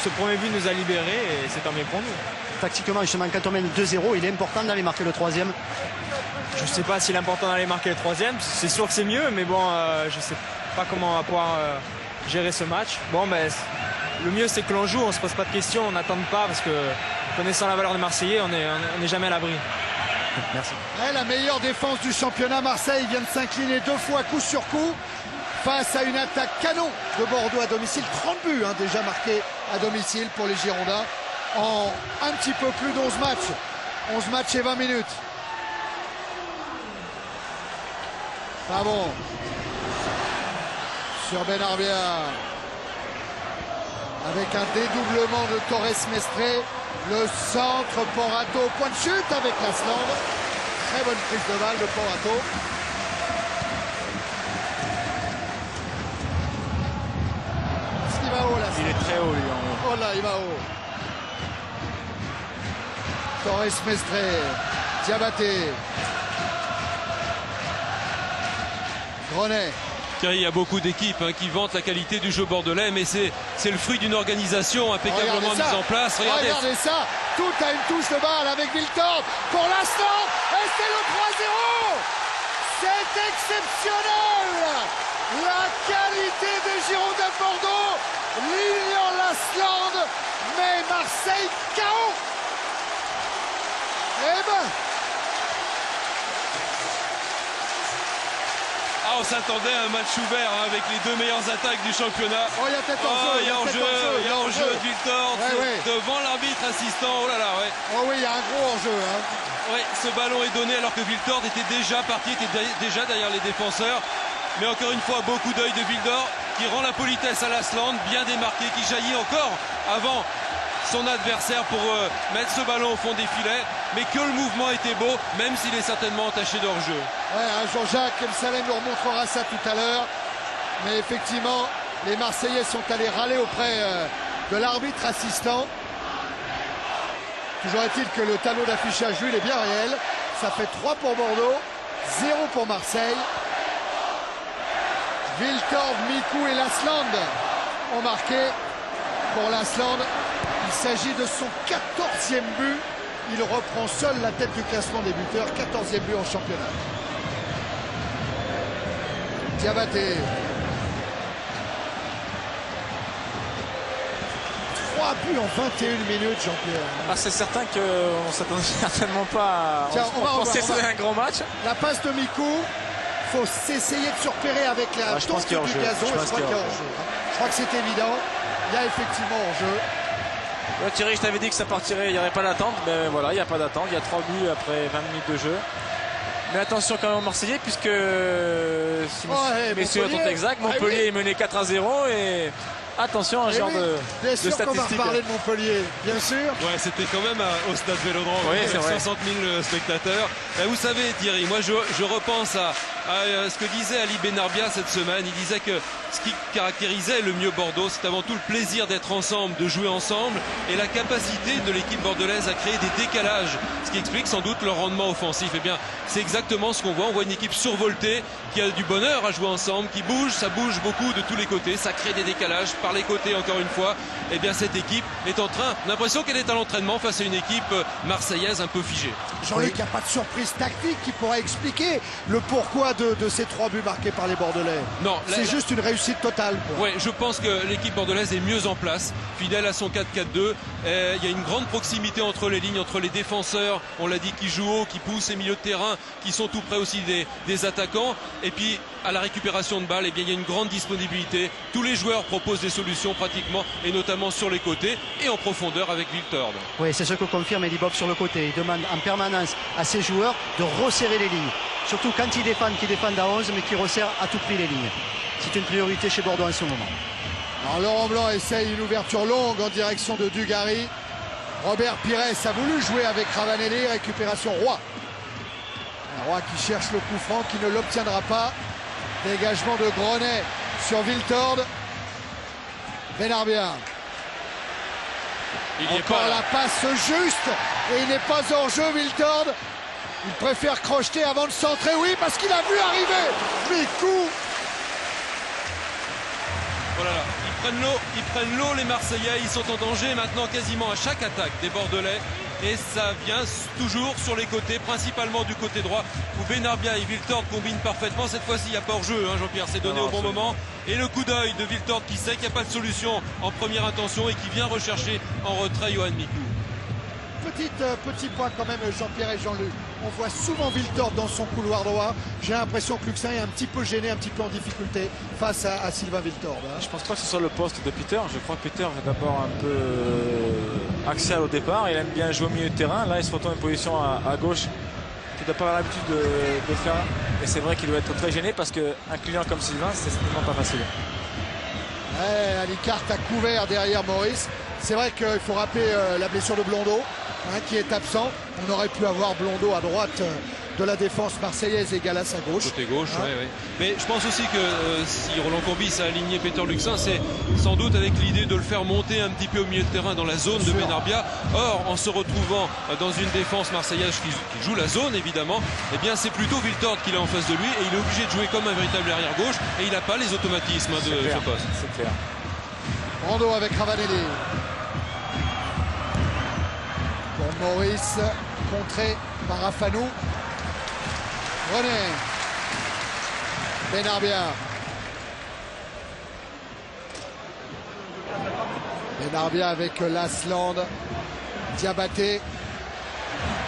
ce premier but nous a libérés et c'est tant mieux pour nous. Tactiquement justement quand on mène 2-0, il est important d'aller marquer le troisième. Je ne sais pas s'il est important d'aller marquer le troisième, c'est sûr que c'est mieux, mais bon je ne sais pas comment on va pouvoir gérer ce match. Bon ben le mieux c'est que l'on joue, on se pose pas de questions, on n'attend pas parce que connaissant la valeur des Marseillais, on n'est jamais à l'abri. Merci. Ouais, la meilleure défense du championnat, Marseille vient de s'incliner 2 fois coup sur coup face à une attaque canon de Bordeaux à domicile. 30 buts déjà marqués à domicile pour les Girondins en un petit peu plus d'11 matchs. 11 matchs et 20 minutes. Pas bon. Sur Benarbia. Avec un dédoublement de Torres Mestre. Le centre Porato. Point de chute avec Lasland. Très bonne prise de balle de Porato. Il va haut là. Il est très haut lui en haut. Oh là, il va haut. Torres Mestre. Diabaté. Grenet. Il y a beaucoup d'équipes qui vantent la qualité du jeu bordelais, mais c'est le fruit d'une organisation impeccablement mise en place. Regardez ça, tout à une touche de balle avec Wiltord pour l'instant, et c'est le 3-0. C'est exceptionnel. La qualité des Girondins de Bordeaux. Lilian Lasland met Marseille KO. Eh ben, on s'attendait à un match ouvert avec les 2 meilleures attaques du championnat. Oh, il y a peut-être en jeu. Il y a en jeu de Wiltord devant l'arbitre assistant. Oh là là, ouais. Oh oui, il y a un gros enjeu. Ouais, ce ballon est donné alors que Wiltord était déjà parti, était déjà derrière les défenseurs. Mais encore une fois, beaucoup d'œil de Wiltord qui rend la politesse à Lasland, bien démarqué, qui jaillit encore avant son adversaire pour mettre ce ballon au fond des filets, mais que le mouvement était beau, même s'il est certainement entaché d'hors-jeu. Ouais, Jean-Jacques Msalem nous remontrera ça tout à l'heure, mais effectivement les Marseillais sont allés râler auprès de l'arbitre assistant. Toujours est-il que le tableau d'affichage lui il est bien réel, ça fait 3 pour Bordeaux, 0 pour Marseille. Viltord, Mikou et Lasland ont marqué pour Lasland. Il s'agit de son 14e but. Il reprend seul la tête du classement des buteurs. 14e but en championnat. Diabaté. 3 buts en 21 minutes, Jean-Pierre. Ah, c'est certain qu'on ne s'attendait certainement pas à... Tiens, on pensait que c'était un grand match. La passe de Mikou. Il faut s'essayer de se repérer avec la je pense tente qu'il y a du hors-jeu. gazon. Je crois qu'il y a hors-jeu. Je crois que c'est évident. Il y a effectivement hors-jeu. Ouais, Thierry, je t'avais dit que ça partirait, il n'y aurait pas d'attente, mais voilà, il n'y a pas d'attente. Il y a 3 buts après 20 minutes de jeu. Mais attention quand même aux Marseillais, puisque si messieurs sont exacts, Montpellier est mené 4-0 et attention à un genre de bien sûr qu'on va statistique. reparler de Montpellier, bien sûr. Ouais, c'était quand même au stade Vélodrome, Oui, avec c'est vrai. 60 000 spectateurs. Et vous savez, Thierry, moi je repense à ce que disait Ali Benarbia cette semaine. Il disait que ce qui caractérisait le mieux Bordeaux, c'est avant tout le plaisir d'être ensemble, de jouer ensemble et la capacité de l'équipe bordelaise à créer des décalages, ce qui explique sans doute leur rendement offensif. Eh bien, c'est exactement ce qu'on voit. On voit une équipe survoltée qui a du bonheur à jouer ensemble, qui bouge, ça bouge beaucoup de tous les côtés, ça crée des décalages par les côtés encore une fois. Eh bien, cette équipe est en train, on a l'impression qu'elle est à l'entraînement face à une équipe marseillaise un peu figée. Jean-Luc, il n'y a pas de surprise tactique qui pourrait expliquer le pourquoi de ces 3 buts marqués par les Bordelais. Non, c'est juste une réussite totale. Oui, je pense que l'équipe bordelaise est mieux en place, fidèle à son 4-4-2. Il y a une grande proximité entre les lignes, entre les défenseurs, on l'a dit, qui jouent haut, qui poussent les milieux de terrain, qui sont tout près aussi des attaquants. Et puis à la récupération de balles, eh bien, il y a une grande disponibilité. Tous les joueurs proposent des solutions pratiquement, et notamment sur les côtés et en profondeur avec Viltord. Oui, c'est ce que confirme Eddie Bob sur le côté. Il demande en permanence à ses joueurs de resserrer les lignes. Surtout quand ils défendent à 11, mais qui resserrent à tout prix les lignes. C'est une priorité chez Bordeaux en ce moment. Alors Laurent Blanc essaye une ouverture longue en direction de Dugarry. Robert Pires a voulu jouer avec Ravanelli. Récupération Roy. Un Roy qui cherche le coup franc, qui ne l'obtiendra pas. Dégagement de Grenet sur Viltord. Benarbia. Il n'y est Encore pas là. la passe juste. Et il n'est pas hors jeu, Viltord. Il préfère crocheter avant de centrer. Oui, parce qu'il a vu arriver Mikou. Voilà, ils prennent l'eau les Marseillais, ils sont en danger maintenant quasiment à chaque attaque des Bordelais et ça vient toujours sur les côtés, principalement du côté droit où Benarbia et Viltord combinent parfaitement. Cette fois-ci il n'y a pas hors-jeu, hein, Jean-Pierre, c'est donné au bon moment et le coup d'œil de Viltord qui sait qu'il n'y a pas de solution en première intention et qui vient rechercher en retrait Johan Mikou. Petit point quand même, Jean-Pierre et Jean-Luc. On voit souvent Viltord dans son couloir droit. J'ai l'impression que Luxin est un petit peu gêné, un petit peu en difficulté face à Sylvain Viltord. Hein. Je pense pas que ce soit le poste de Peter. Je crois que Peter est d'abord un peu axial au départ. Il aime bien jouer au milieu de terrain. Là, il se retrouve en position à gauche. Il doit pas avoir l'habitude de faire. Et c'est vrai qu'il doit être très gêné parce qu'un client comme Sylvain, c'est certainement pas facile. Ouais, Alicart a couvert derrière Maurice. C'est vrai qu'il faut rappeler la blessure de Blondeau, hein, qui est absent. On aurait pu avoir Blondeau à droite de la défense marseillaise et Gallas à gauche. Côté gauche, hein. oui. Mais je pense aussi que si Roland Courbis a aligné Peter Luxin, c'est sans doute avec l'idée de le faire monter un petit peu au milieu de terrain dans la zone de Benarbia. Or, en se retrouvant dans une défense marseillaise qui joue la zone, évidemment, eh bien c'est plutôt Viltord qu'il est en face de lui et il est obligé de jouer comme un véritable arrière gauche et il n'a pas les automatismes de ce poste. C'est clair. Brando avec Ravanelli. Pour Maurice, contré par Rafanou. René. Benarbia. Benarbia avec Lasland. Diabaté.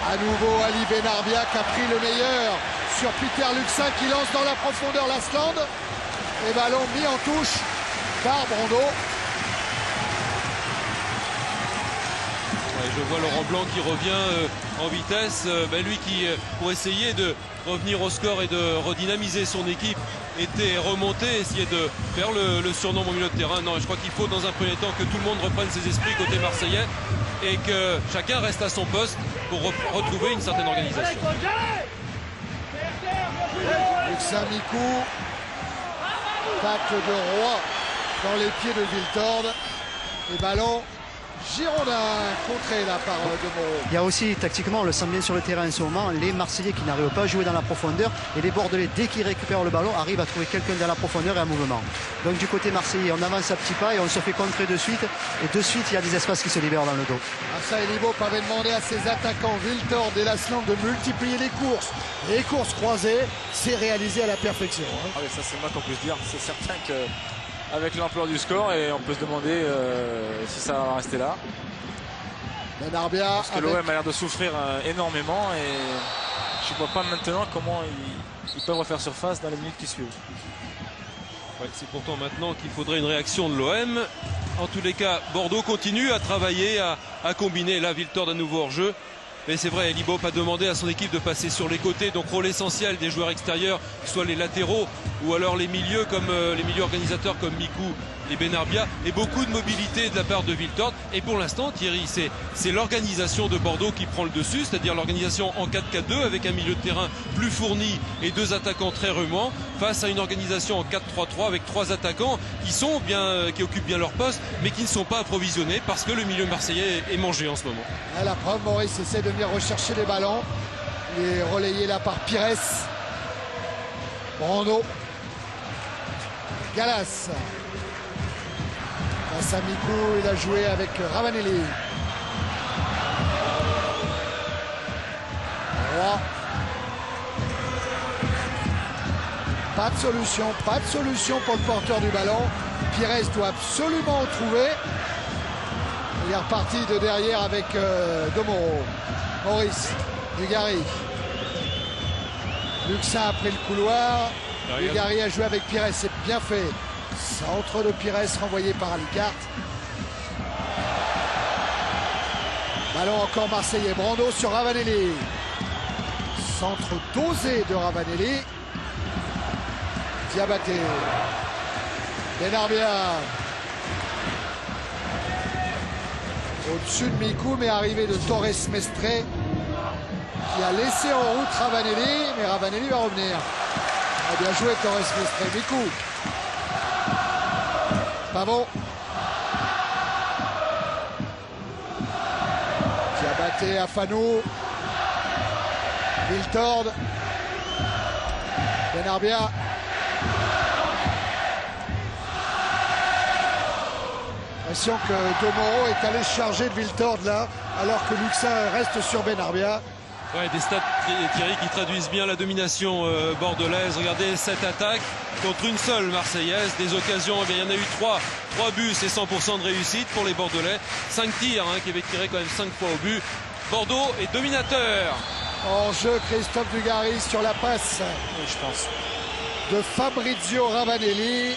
À nouveau Ali Benarbia qui a pris le meilleur sur Peter Luxin qui lance dans la profondeur Lasland. Et ballon mis en touche par Brando. Je vois Laurent Blanc qui revient en vitesse. Lui qui, pour essayer de revenir au score et de redynamiser son équipe, était remonté, essayer de faire le surnom au milieu de terrain. Non, je crois qu'il faut dans un premier temps que tout le monde reprenne ses esprits côté marseillais et que chacun reste à son poste pour retrouver une certaine organisation. Luxin Mikou. Tacle de Roy dans les pieds de Viltord. Et ballon Girondins contré là par De Moro. Il y a aussi, tactiquement, on le sent bien sur le terrain en ce moment, les Marseillais qui n'arrivent pas à jouer dans la profondeur et les Bordelais, dès qu'ils récupèrent le ballon, arrivent à trouver quelqu'un dans la profondeur et un mouvement. Donc du côté marseillais, on avance à petits pas et on se fait contrer de suite. Et de suite, il y a des espaces qui se libèrent dans le dos. Ça, Elibop avait demandé à ses attaquants Wiltord et Lasland de multiplier les courses. Les courses croisées, c'est réalisé à la perfection. Ah oui, ça c'est moi qu'on peut se dire. C'est certain qu'avec l'ampleur du score, et on peut se demander si ça va rester là. Benarbia. Parce que l'OM a l'air de souffrir énormément et je ne vois pas maintenant comment ils peuvent refaire surface dans les minutes qui suivent. Ouais, c'est pourtant maintenant qu'il faudrait une réaction de l'OM. En tous les cas, Bordeaux continue à travailler, à combiner. Là, Wiltord à nouveau hors jeu. Mais c'est vrai, Elibop a demandé à son équipe de passer sur les côtés. Donc rôle essentiel des joueurs extérieurs, soit les latéraux ou alors les milieux comme les milieux organisateurs comme Mikou et Benarbia. Et beaucoup de mobilité de la part de Wiltord. Et pour l'instant, Thierry, c'est l'organisation de Bordeaux qui prend le dessus, c'est-à-dire l'organisation en 4-4-2 avec un milieu de terrain plus fourni et deux attaquants très remuants face à une organisation en 4-3-3 avec trois attaquants qui occupent bien leur poste mais qui ne sont pas approvisionnés parce que le milieu marseillais est mangé en ce moment. À la preuve, Maurice essaie de venir rechercher les ballons. Il est relayé là par Pires. Brando. Galas. Face à Mikou, il a joué avec Ravanelli. Roy. Pas de solution pour le porteur du ballon. Pires doit absolument en trouver. Il est reparti de derrière avec De Moro. Maurice Dugarry. Luxin a pris le couloir. Dugarry a joué avec Pires, c'est bien fait. Centre de Pires renvoyé par Alicart. Ballon encore marseillais. Brando sur Ravanelli. Centre dosé de Ravanelli. Diabaté. Benarbia. Au-dessus de Mikou, mais arrivé de Torres Mestre qui a laissé en route Ravanelli, mais Ravanelli va revenir. A bien joué Torres Mestre. Mikou. Pavon. Diabaté à Fanou. Wiltord. Benarbia. L'impression que De Moro est allé charger de Wiltord là, alors que Luxin reste sur Benarbia. Ouais, des stats, Thierry, qui traduisent bien la domination bordelaise. Regardez cette attaque contre une seule Marseillaise. Des occasions, eh bien, il y en a eu 3 buts, c'est 100% de réussite pour les Bordelais. 5 tirs qui avaient tiré quand même 5 fois au but. Bordeaux est dominateur. En jeu, Christophe Dugarry sur la passe. Oui, je pense. De Fabrizio Ravanelli.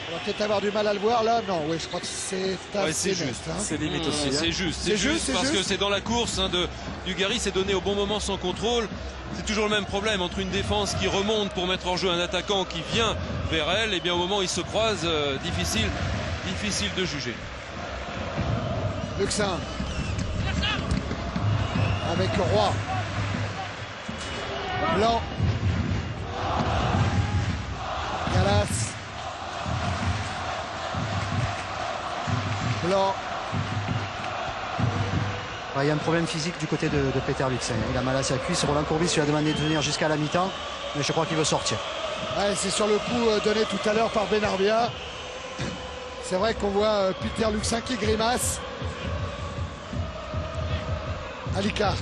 On va peut-être avoir du mal à le voir là. Non, oui, je crois que c'est assez juste. C'est limite aussi. C'est juste parce que c'est dans la course de Dugarry, c'est donné au bon moment sans contrôle. C'est toujours le même problème entre une défense qui remonte pour mettre en jeu un attaquant qui vient vers elle. Et bien au moment où ils se croisent, difficile de juger. Luxin. Avec Roy. Blanc. Galas. Blanc. Il y a un problème physique du côté de Peter Luxin. Il a mal à sa cuisse. Roland Courbis lui a demandé de venir jusqu'à la mi-temps, mais je crois qu'il veut sortir. Ouais, c'est sur le coup donné tout à l'heure par Benarbia. C'est vrai qu'on voit Peter Luxin qui grimace. Alicart.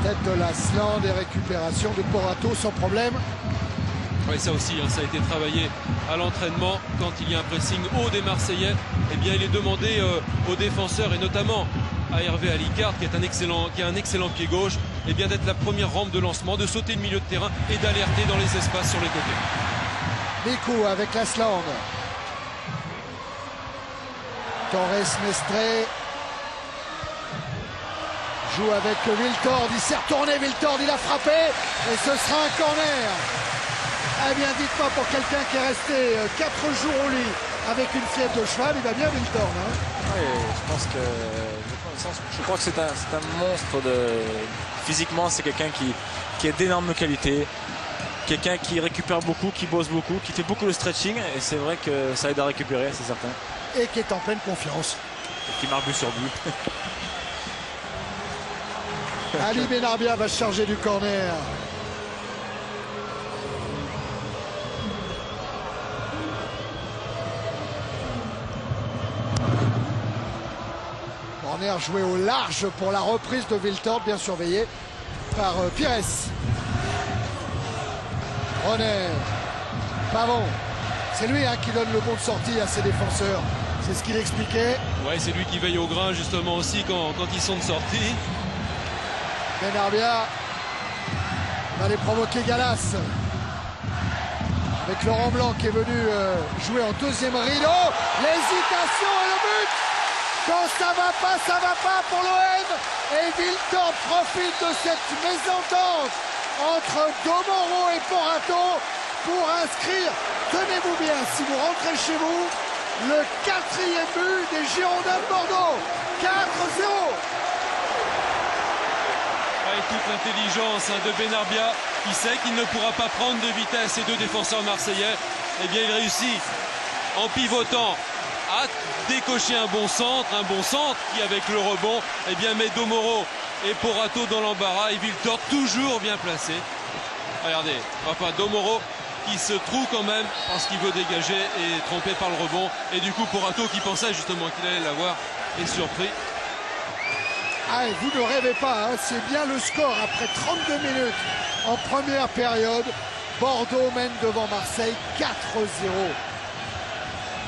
Tête de Lasland et récupération de Porato sans problème. Oui, ça aussi, ça a été travaillé à l'entraînement. Quand il y a un pressing haut des Marseillais, eh bien, il est demandé aux défenseurs et notamment à Hervé Alicart, qui a un excellent pied gauche, eh bien, d'être la première rampe de lancement, de sauter le milieu de terrain et d'alerter dans les espaces sur les côtés. Mikou avec Lasland. Torres Mestre joue avec Wiltord, il s'est retourné, Wiltord, il a frappé et ce sera un corner. Eh bien, dites-moi, pour quelqu'un qui est resté 4 jours au lit avec une fièvre de cheval, il va bien Wiltord. Oui, je crois que c'est un monstre physiquement, c'est quelqu'un qui est d'énormes qualités, quelqu'un qui récupère beaucoup, qui bosse beaucoup, qui fait beaucoup de stretching et c'est vrai que ça aide à récupérer, c'est certain. et qui est en pleine confiance. Et qui marque but sur but. Ali Benarbia va se charger du corner. Corner joué au large pour la reprise de Wiltord, bien surveillé par Pires. René, Pavon, c'est lui qui donne le bon de sortie à ses défenseurs. C'est ce qu'il expliquait. Ouais, c'est lui qui veille au grain justement aussi quand ils sont de sortie. Benarbia va aller provoquer Gallas. Avec Laurent Blanc qui est venu jouer en deuxième rideau. L'hésitation et le but. Quand ça va pas pour l'OM. Et Wiltord profite de cette mésentente entre Domoro et Porato pour inscrire, tenez-vous bien, si vous rentrez chez vous, le 4e but des Girondins de Bordeaux. 4-0. Avec toute l'intelligence de Benarbia, qui sait qu'il ne pourra pas prendre de vitesse ces deux défenseurs marseillais, eh bien il réussit en pivotant à décocher un bon centre qui avec le rebond eh bien met Domoro et Porato dans l'embarras et Wiltord toujours bien placé. Regardez, enfin Domoro qui se trouve quand même parce qu'il veut dégager et trompé par le rebond, et du coup Porato qui pensait justement qu'il allait l'avoir est surpris. Ah, et vous ne rêvez pas, c'est bien le score après 32 minutes en première période. Bordeaux mène devant Marseille 4-0.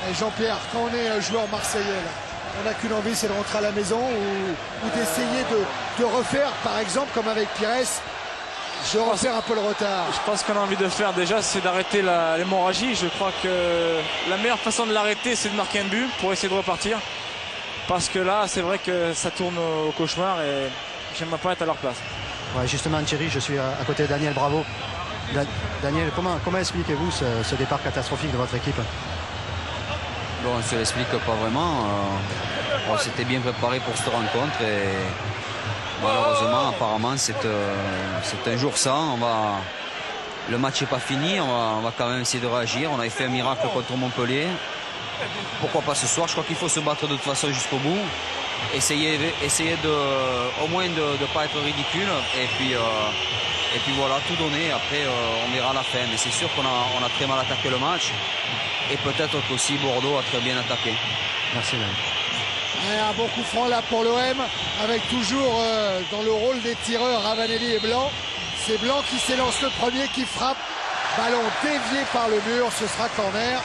Et Jean-Pierre, quand on est joueur marseillais, là, on n'a qu'une envie, c'est de rentrer à la maison ou d'essayer de refaire, par exemple, comme avec Pires, je refaire un peu le retard. Je pense qu'on a envie de faire déjà, c'est d'arrêter l'hémorragie. Je crois que la meilleure façon de l'arrêter, c'est de marquer un but pour essayer de repartir. Parce que là, c'est vrai que ça tourne au cauchemar et j'aimerais pas être à leur place. Ouais, justement, Thierry, je suis à côté de Daniel, bravo. Daniel, comment expliquez-vous ce départ catastrophique de votre équipe? Bon, on ne se l'explique pas vraiment. On s'était bien préparé pour cette rencontre et malheureusement, apparemment, c'est un jour sans. Le match n'est pas fini, on va quand même essayer de réagir. On avait fait un miracle contre Montpellier. Pourquoi pas ce soir? Je crois qu'il faut se battre de toute façon jusqu'au bout. Essayer au moins de ne pas être ridicule. Et puis voilà, tout donner. Après, on verra la fin. Mais c'est sûr qu'on a très mal attaqué le match. Et peut-être qu'aussi Bordeaux a très bien attaqué. Merci, Daniel. Un bon coup franc là pour l'OM, avec toujours dans le rôle des tireurs Ravanelli et Blanc. C'est Blanc qui s'élance le premier, qui frappe. Ballon dévié par le mur, ce sera corner.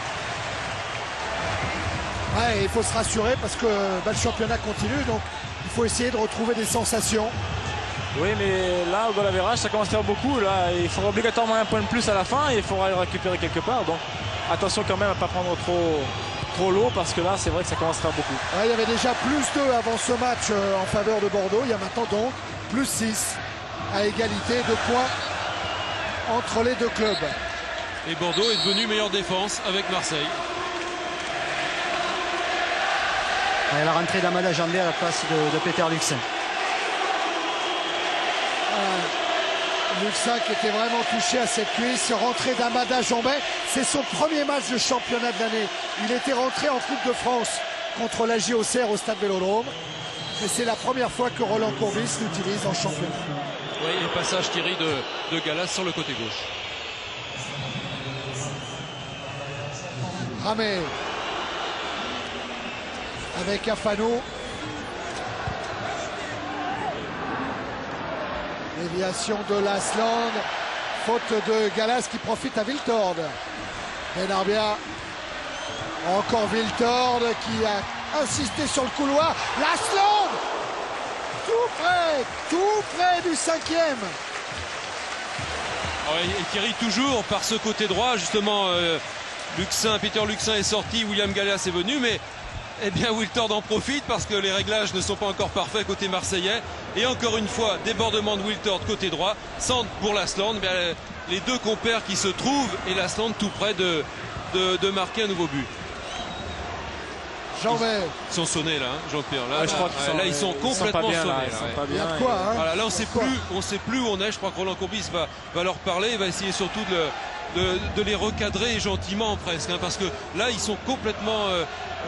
Ouais, il faut se rassurer parce que le championnat continue, donc il faut essayer de retrouver des sensations. Oui, mais là, au goal average, ça commence à faire beaucoup. Là, il faudra obligatoirement un point de plus à la fin et il faudra le récupérer quelque part. Donc attention quand même à ne pas prendre trop l'eau parce que là, c'est vrai que ça commence à faire beaucoup. Ouais, il y avait déjà plus 2 avant ce match en faveur de Bordeaux. Il y a maintenant donc plus 6 à égalité de points entre les deux clubs. Et Bordeaux est devenu meilleure défense avec Marseille. Et la rentrée d'Amada Jambé à la place de Peter Luxin. Luxin qui était vraiment touché à cette cuisse. Rentrée d'Amada Jambé, c'est son premier match de championnat de l'année. Il était rentré en Coupe de France contre la JOCR au Stade Vélodrome. Mais c'est la première fois que Roland Courbis l'utilise en championnat. Oui, et passage Thierry de Gallas sur le côté gauche. Ramé avec Afano. Déviation de Lasland. Faute de Gallas qui profite à Wiltord. Benarbia. Encore Wiltord qui a insisté sur le couloir. Lasland tout près du 5e. Et Thierry toujours par ce côté droit, justement Peter Luxin est sorti, William Gallas est venu, mais eh bien Wiltord en profite parce que les réglages ne sont pas encore parfaits côté marseillais. Et encore une fois, débordement de Wiltord côté droit, centre pour Lasland. Les deux compères qui se trouvent et Lasland tout près de marquer un nouveau but. Ils sont sonnés là, Jean-Pierre. Là, je crois ils sont complètement sonnés. Il y a de quoi, hein. Voilà, là on sait plus où on est. Je crois que Roland Courbis va leur parler. Il va essayer surtout de les recadrer gentiment presque, hein, parce que là ils sont complètement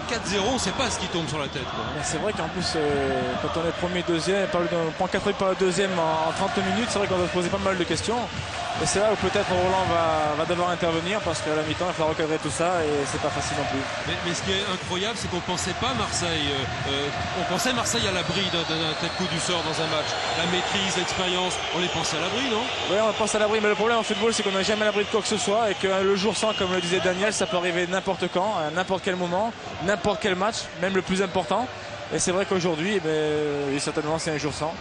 4-0, on ne sait pas ce qui tombe sur la tête. C'est vrai qu'en plus, quand on est premier, deuxième, on prend 4 par le deuxième en 30 minutes, c'est vrai qu'on doit se poser pas mal de questions. Et c'est là où peut-être Roland va devoir intervenir parce qu'à la mi-temps, il va falloir recadrer tout ça et c'est pas facile non plus. Mais ce qui est incroyable, c'est qu'on ne pensait pas Marseille. On pensait Marseille à l'abri d'un tel coup du sort dans un match. La maîtrise, l'expérience, on les pensait à l'abri, non? Oui, on pense à l'abri, mais le problème en football, c'est qu'on n'est jamais à l'abri de quoi que ce soit et que le jour sans, comme le disait Daniel, ça peut arriver n'importe quand, à n'importe quel moment, n'importe quel match, même le plus important. Et c'est vrai qu'aujourd'hui, certainement, c'est un jour sans.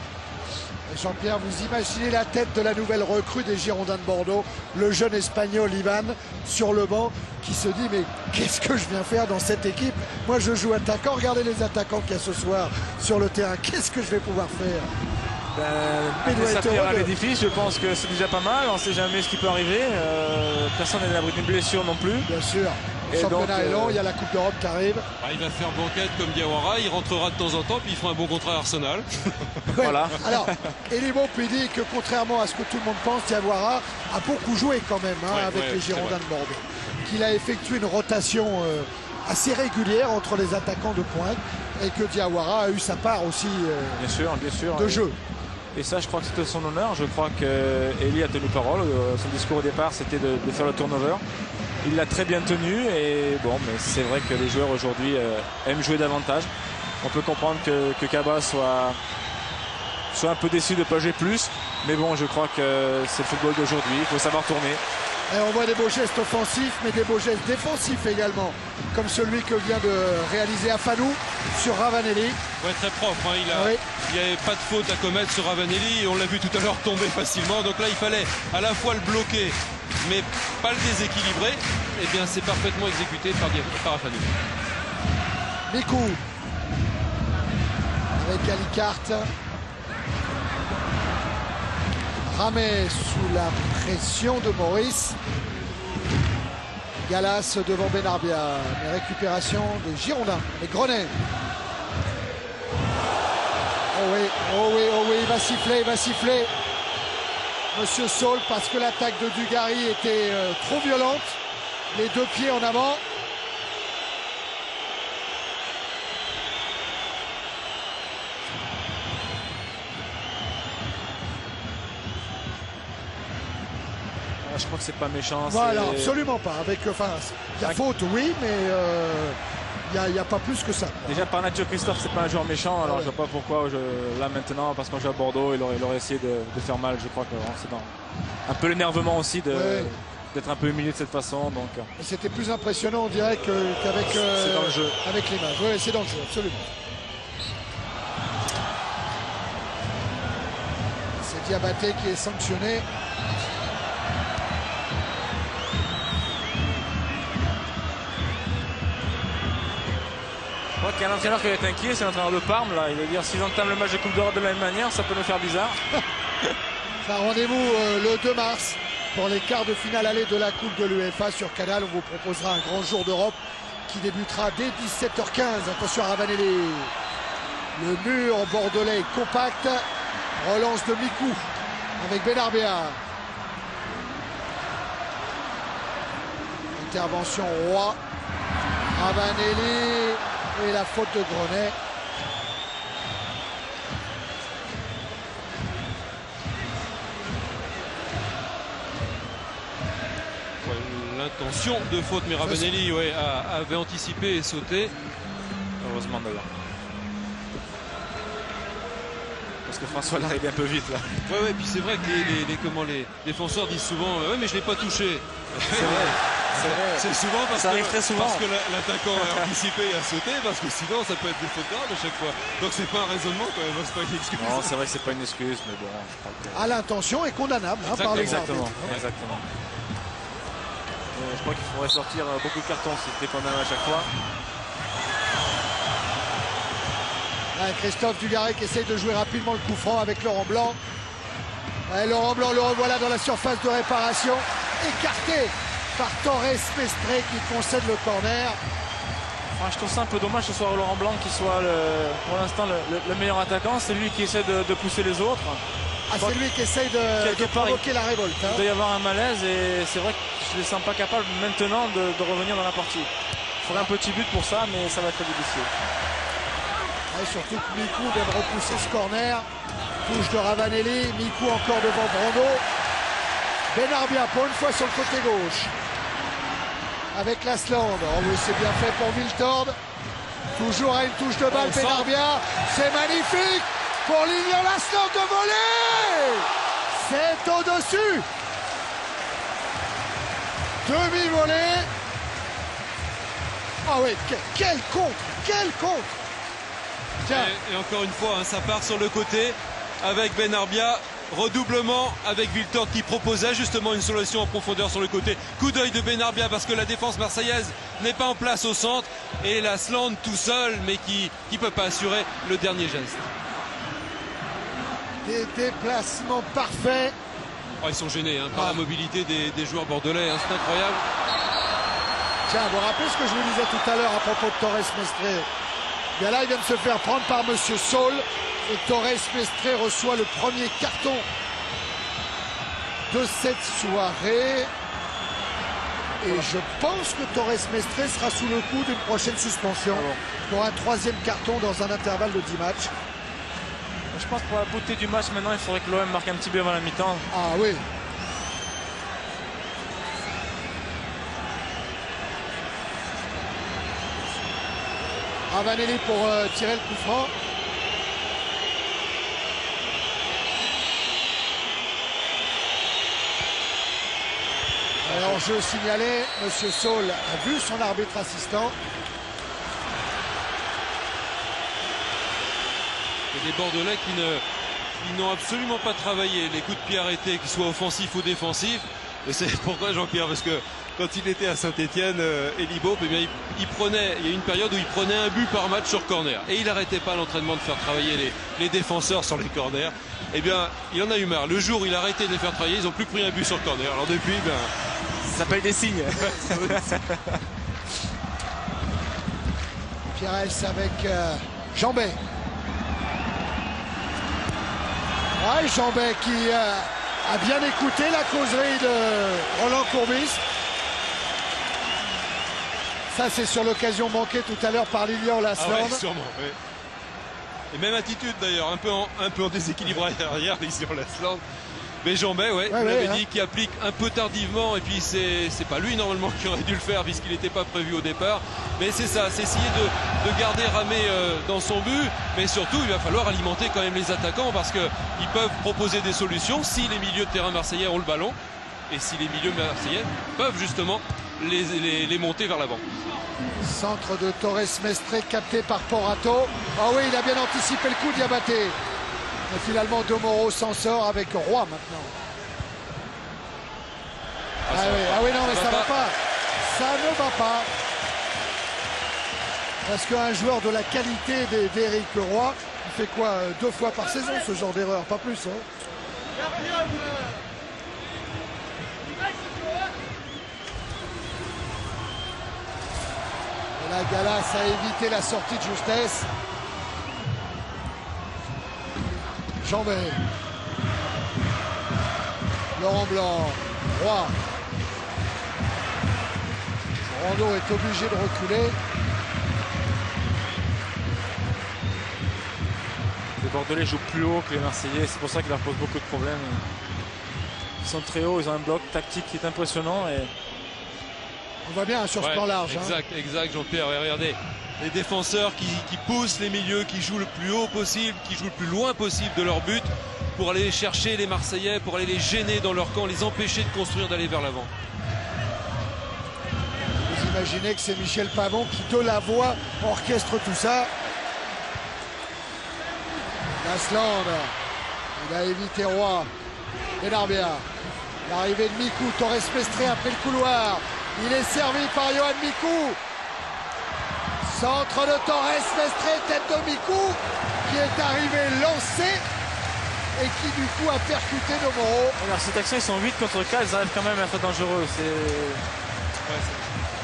Jean-Pierre, vous imaginez la tête de la nouvelle recrue des Girondins de Bordeaux, le jeune espagnol Ivan sur le banc qui se dit mais qu'est-ce que je viens faire dans cette équipe? Moi je joue attaquant, regardez les attaquants qu'il y a ce soir sur le terrain, qu'est-ce que je vais pouvoir faire? Il doit être heureux à l'édifice, je pense que c'est déjà pas mal, on ne sait jamais ce qui peut arriver, personne n'est à l'abri d'une blessure non plus. Bien sûr. Le championnat est long, il y a la Coupe d'Europe qui arrive. Il va faire banquette comme Diawara, il rentrera de temps en temps, puis il fera un bon contrat à Arsenal. Ouais. Voilà. Alors, Elibop dit que contrairement à ce que tout le monde pense, Diawara a beaucoup joué quand même avec les Girondins de Bordeaux. Qu'il a effectué une rotation assez régulière entre les attaquants de pointe et que Diawara a eu sa part aussi bien sûr, de jeu. Et ça, je crois que c'était son honneur. Je crois qu'Eli a tenu parole. Son discours au départ, c'était de faire le turnover. Il l'a très bien tenu et bon, mais c'est vrai que les joueurs aujourd'hui aiment jouer davantage. On peut comprendre que Kaba soit un peu déçu de ne pas jouer plus, mais bon, je crois que c'est le football d'aujourd'hui, il faut savoir tourner. Et on voit des beaux gestes offensifs, mais des beaux gestes défensifs également, comme celui que vient de réaliser Afanou sur Ravanelli. Ouais, très propre, hein. Il n'y avait pas de faute à commettre sur Ravanelli, et on l'a vu tout à l'heure tomber facilement, donc là il fallait à la fois le bloquer, mais pas le déséquilibrer. Et bien c'est parfaitement exécuté par Afanou. Mikou avec Alicarte. Ramé sous la pression de Maurice. Galas devant Benarbia. Mais récupération des Girondins, les Grenets. Oh oui, il va siffler, Monsieur Saul, parce que l'attaque de Dugarry était trop violente. Les deux pieds en avant. Je crois que c'est pas méchant. Voilà, absolument pas. Il y a faute, oui, mais il n'y a pas plus que ça. Déjà, Parnaggio Christophe, c'est pas un joueur méchant. Alors je vois pas pourquoi là maintenant, parce qu'on joue à Bordeaux, il aurait essayé de faire mal. Je crois que c'est un peu l'énervement aussi d'être un peu humilié de cette façon. C'était plus impressionnant, on dirait, qu'avec avec l'image. Oui, c'est dans le jeu, absolument. C'est Diabaté qui est sanctionné. Je crois qu'il y a un entraîneur qui va être inquiet, c'est l'entraîneur de Parme. Là. Il va dire s'ils entament le match de Coupe d'Europe de la même manière, ça peut nous faire bizarre. Rendez-vous le 2 mars pour les quarts de finale aller de la Coupe de l'UEFA sur Canal. On vous proposera un grand jour d'Europe qui débutera dès 17h15. Attention à Ravanelli. Le mur bordelais est compact. Relance de Mikou avec Benarbia. Intervention Roy. Ravanelli. Et la faute de Grenet. L'intention de faute, mais Ravanelli avait anticipé et sauté. Heureusement d'ailleurs. Parce que François l'arrive un peu vite là. Ouais, puis c'est vrai que les défenseurs disent souvent ouais, mais je l'ai pas touché. C'est vrai. C'est souvent parce ça arrive très souvent. Parce que l'attaquant a anticipé et a sauté, parce que sinon ça peut être des fautes graves à chaque fois. Donc c'est pas un raisonnement quand même, c'est pas une excuse. Non, c'est vrai que c'est pas une excuse, mais bon, je crois que... À l'intention est condamnable par les Exactement. Je crois qu'il faudrait sortir beaucoup de cartons si c'était condamné à chaque fois. Christophe Dugarry qui essaye de jouer rapidement le coup franc avec Laurent Blanc. Laurent Blanc le revoilà dans la surface de réparation. Écarté par Torres Mestre qui concède le corner. Je trouve ça un peu dommage que ce soit Laurent Blanc qui soit pour l'instant le meilleur attaquant. C'est lui qui essaie de pousser les autres. C'est lui qui essaye de provoquer la révolte. Il doit y avoir un malaise et c'est vrai que je les sens pas capables maintenant de revenir dans la partie. Il faudrait un petit but pour ça, mais ça va être difficile. Et surtout que Mikou vient de repousser ce corner. Touche de Ravanelli, Mikou encore devant Brando. Benarbia pour une fois sur le côté gauche. Avec Lasland. Oh oui, c'est bien fait pour Wiltord. Toujours à une touche de balle, Benarbia. C'est magnifique pour Lilian Lasland de voler. C'est au-dessus. Demi-volée. Ah oui, quel contre. Quel contre. Tiens. Et encore une fois, hein, ça part sur le côté avec Benarbia. Redoublement avec Wiltord qui proposait justement une solution en profondeur sur le côté. Coup d'œil de Benarbia parce que la défense marseillaise n'est pas en place au centre. Et Lasland tout seul, mais qui ne peut pas assurer le dernier geste. Des déplacements parfaits. Oh, ils sont gênés par la mobilité des joueurs bordelais. Hein, c'est incroyable. Tiens, vous vous rappelez ce que je vous disais tout à l'heure à propos de Torres Mestre. Bien là, il vient de se faire prendre par Monsieur Saul. Et Torres Mestre reçoit le premier carton de cette soirée. Et je pense que Torres Mestre sera sous le coup d'une prochaine suspension pour un troisième carton dans un intervalle de 10 matchs. Je pense que pour la beauté du match, maintenant, il faudrait que l'OM marque un petit but avant la mi-temps. Ah oui. Ravanelli pour tirer le coup franc. Alors, je signalais, Monsieur Saul a vu son arbitre assistant. Et des Bordelais qui n'ont absolument pas travaillé les coups de pied arrêtés, qu'ils soient offensifs ou défensifs. Et c'est pourquoi Jean-Pierre, parce que quand il était à Saint-Etienne, Elie Boep, eh bien, il y a une période où il prenait un but par match sur corner. Et il n'arrêtait pas l'entraînement de faire travailler les défenseurs sur les corners. Eh bien, il en a eu marre. Le jour où il a arrêté de les faire travailler, ils n'ont plus pris un but sur corner. Alors depuis, ça s'appelle des signes. Pierres avec Jambet. Ouais, Jambet qui a bien écouté la causerie de Roland Courbis. Ça, c'est sur l'occasion manquée tout à l'heure par Lilian Lasland. Ah ouais, sûrement, oui. Et même attitude d'ailleurs, un peu en déséquilibre derrière Lilian Lasland. Mais Jambet, vous l'avez dit, qui applique un peu tardivement, et puis c'est pas lui normalement qui aurait dû le faire puisqu'il n'était pas prévu au départ. Mais c'est ça, c'est essayer de garder Ramé dans son but, mais surtout il va falloir alimenter quand même les attaquants parce qu'ils peuvent proposer des solutions si les milieux de terrain marseillais ont le ballon et si les milieux marseillais peuvent justement les monter vers l'avant. Centre de Torres Mestre capté par Porato. Ah oui, il a bien anticipé le coup, Diabaté. Et finalement, Domoro s'en sort avec Roy maintenant. Ah oui, non, mais ça va pas. Ça ne va pas. Parce qu'un joueur de la qualité d'Éric Roy, il fait quoi 2 fois par saison ce genre d'erreur, pas plus. Hein. Et là, Gallas a évité la sortie de justesse. Jambet. Laurent Blanc. Roy. Rando est obligé de reculer. Les Bordelais jouent plus haut que les Marseillais, c'est pour ça qu'ils leur posent beaucoup de problèmes. Ils sont très hauts, ils ont un bloc tactique qui est impressionnant. Et on voit bien sur ce plan large. Exact, Jean-Pierre. Regardez, les défenseurs qui poussent les milieux, qui jouent le plus haut possible, qui jouent le plus loin possible de leur but pour aller chercher les Marseillais, pour aller les gêner dans leur camp, les empêcher de construire, d'aller vers l'avant. Vous imaginez que c'est Michel Pavon qui, de la voix, orchestre tout ça. Lasland, il a évité Roy. Benarbia, l'arrivée de Mikou, Torres Mestre après le couloir. Il est servi par Yohan Mikou. Centre de Torres Mestre, tête de Mikou, qui est arrivé lancé et qui du coup a percuté Domoro. Alors cette action, ils sont 8 contre 4, ils arrivent quand même à être dangereux.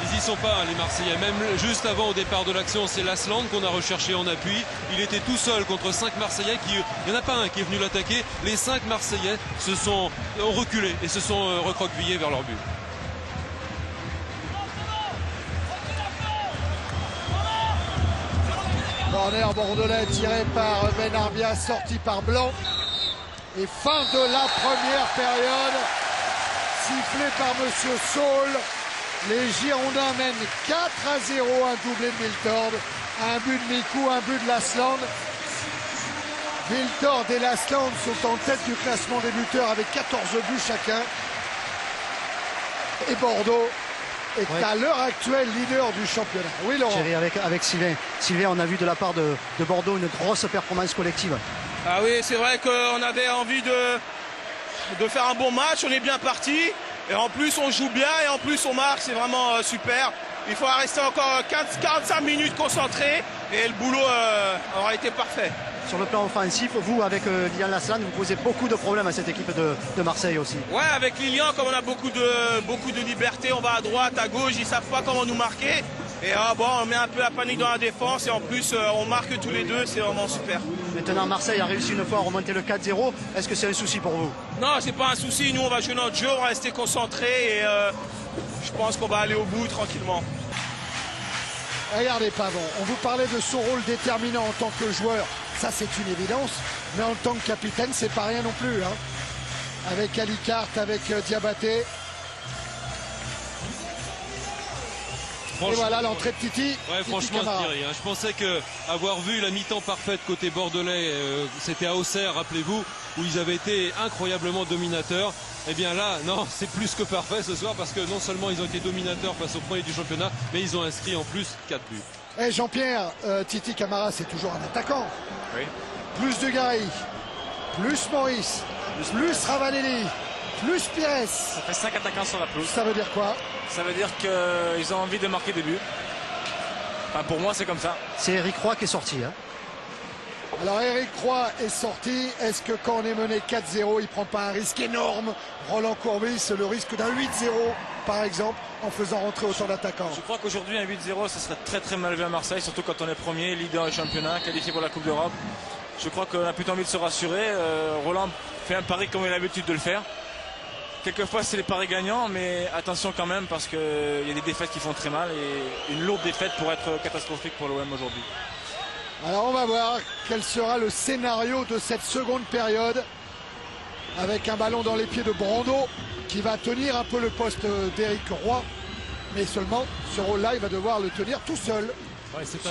Ils n'y sont pas, les Marseillais. Même juste avant, au départ de l'action, c'est Lasland qu'on a recherché en appui. Il était tout seul contre 5 Marseillais. Il n'y en a pas un qui est venu l'attaquer. Les 5 Marseillais ont reculé et se sont recroquevillés vers leur but. Corner bordelais tiré par Benarbia, sorti par Blanc. Et fin de la première période, sifflé par Monsieur Saul. Les Girondins mènent 4-0, un doublé de Miltord, un but de Mikou, un but de Lasland. Miltord et Lasland sont en tête du classement des buteurs avec 14 buts chacun. Et Bordeaux est à l'heure actuelle leader du championnat. Oui, Laurent. Thierry, avec Sylvain. Sylvain, on a vu de la part de Bordeaux une grosse performance collective. Ah oui, c'est vrai qu'on avait envie de faire un bon match, on est bien parti. Et en plus, on joue bien et en plus, on marque, c'est vraiment super. Il faut rester encore 45 minutes concentrés et le boulot aura été parfait. Sur le plan offensif, vous, avec Lilian Lasland, vous posez beaucoup de problèmes à cette équipe de Marseille aussi. Ouais, avec Lilian, comme on a beaucoup de liberté, on va à droite, à gauche, ils savent pas comment nous marquer. Et on met un peu la panique dans la défense et en plus, on marque tous les deux, c'est vraiment super. Maintenant, Marseille a réussi une fois à remonter le 4-0. Est-ce que c'est un souci pour vous? Non, c'est pas un souci. Nous, on va jouer notre jeu, on va rester concentrés et je pense qu'on va aller au bout tranquillement. Regardez Pavon, on vous parlait de son rôle déterminant en tant que joueur, ça c'est une évidence, mais en tant que capitaine c'est pas rien non plus. Hein. Avec Alicart, avec Diabaté. Et voilà l'entrée de Titi. Ouais, franchement Thierry, hein, je pensais que avoir vu la mi-temps parfaite côté bordelais, c'était à Auxerre, rappelez-vous, où ils avaient été incroyablement dominateurs. Et bien là, non, c'est plus que parfait ce soir parce que non seulement ils ont été dominateurs face au premier du championnat, mais ils ont inscrit en plus 4 buts. Et Jean-Pierre, Titi Camara, c'est toujours un attaquant. Oui. Plus de Gary, plus Maurice, plus Ravanelli, plus Pires. Ça fait 5 attaquants sur la pelouse. Ça veut dire quoi? Ça veut dire qu'ils ont envie de marquer des buts. Enfin, pour moi, c'est comme ça. C'est Eric Roy qui est sorti. Hein. Alors Eric Roy est sorti. Est-ce que quand on est mené 4-0, il ne prend pas un risque énorme? Roland Courbis, le risque d'un 8-0 par exemple, en faisant rentrer autant d'attaquants. Je crois qu'aujourd'hui, un 8-0, ce serait très très mal vu à Marseille, surtout quand on est premier, leader du championnat, qualifié pour la Coupe d'Europe. Je crois qu'on a plutôt envie de se rassurer. Roland fait un pari comme il a l'habitude de le faire. Quelquefois, c'est les paris gagnants, mais attention quand même parce qu'il y a des défaites qui font très mal et une lourde défaite pourrait être catastrophique pour l'OM aujourd'hui. Alors on va voir quel sera le scénario de cette seconde période avec un ballon dans les pieds de Brando qui va tenir un peu le poste d'Eric Roy, mais seulement ce rôle-là il va devoir le tenir tout seul. Ouais, c'est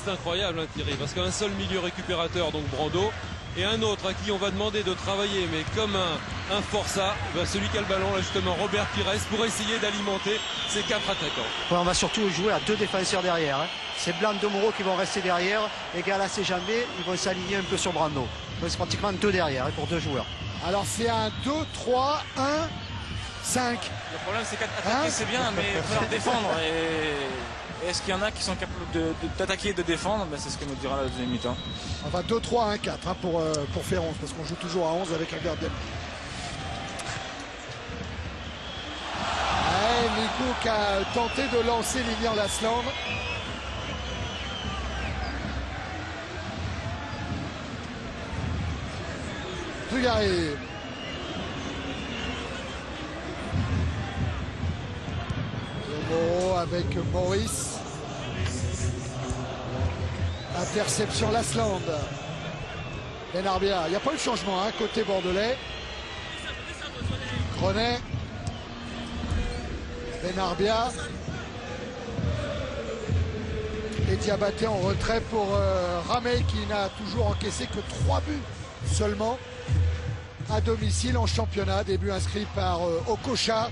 incroyable hein, Thierry, parce qu'un seul milieu récupérateur, donc Brando, et un autre à qui on va demander de travailler, mais comme un forçat, celui qui a le ballon là justement, Robert Pires, pour essayer d'alimenter ces 4 attaquants. Ouais, on va surtout jouer à 2 défenseurs derrière. Hein. C'est Blanc de Moreau qui vont rester derrière, et Galas et Jambé, ils vont s'aligner un peu sur Brando. Donc c'est pratiquement 2 derrière hein, pour 2 joueurs. Alors c'est un 2, 3, 1, 5. Le problème c'est qu'attaquer c'est bien, mais il faut falloir défendre. Et est-ce qu'il y en a qui sont capables d'attaquer et de défendre? C'est ce que nous dira la deuxième mi-temps. Enfin 2, 3, 1, 4 hein, pour faire 11, parce qu'on joue toujours à 11 avec un gardien. Mikou qui a tenté de lancer Lilian Lasland. Dugarry. Moreau avec Maurice. Interception Lasland. Benarbia. Il n'y a pas eu de changement hein, côté bordelais. René. Benarbia. Et Diabaté en retrait pour Ramey qui n'a toujours encaissé que 3 buts seulement à domicile en championnat. Des buts inscrits par Okocha,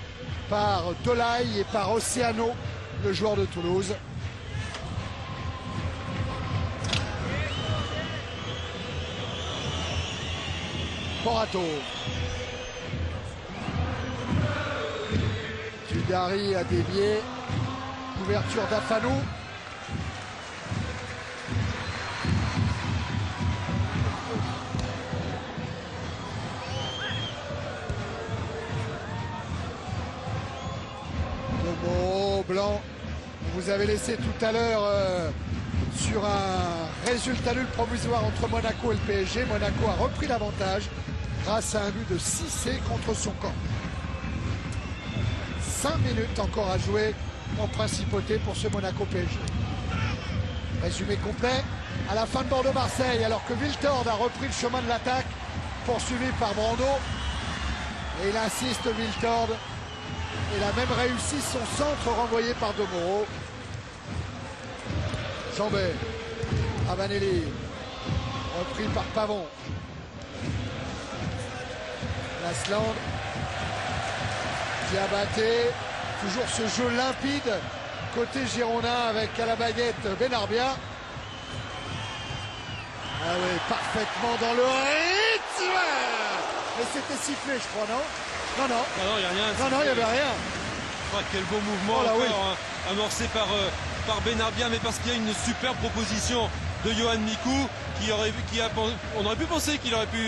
par Dolaï et par Oceano, le joueur de Toulouse. Porato. Dugarry a dévié. Ouverture d'Afanou. Blanc, vous avez laissé tout à l'heure sur un résultat nul provisoire entre Monaco et le PSG. Monaco a repris l'avantage grâce à un but de Cissé contre son camp. 5 minutes encore à jouer en principauté pour ce Monaco PSG. Résumé complet à la fin de Bordeaux-Marseille, alors que Wiltord a repris le chemin de l'attaque, poursuivi par Brando. Et il insiste, Wiltord. Il a même réussi son centre renvoyé par De Moro. Jambet, Ravanelli, repris par Pavon. Lasland, Diabaté, toujours ce jeu limpide côté girondin avec à la baguette Benarbia. Ah oui, parfaitement dans le rythme. Mais c'était sifflé, je crois, non? Non, non. Ah non, il n'y a rien. Non, non, il n'y avait rien. Oh, quel beau mouvement Oh là, encore, oui. hein, amorcé par Benarbia, mais parce qu'il y a une super proposition de Yohan Mikou on aurait pu penser qu'il aurait pu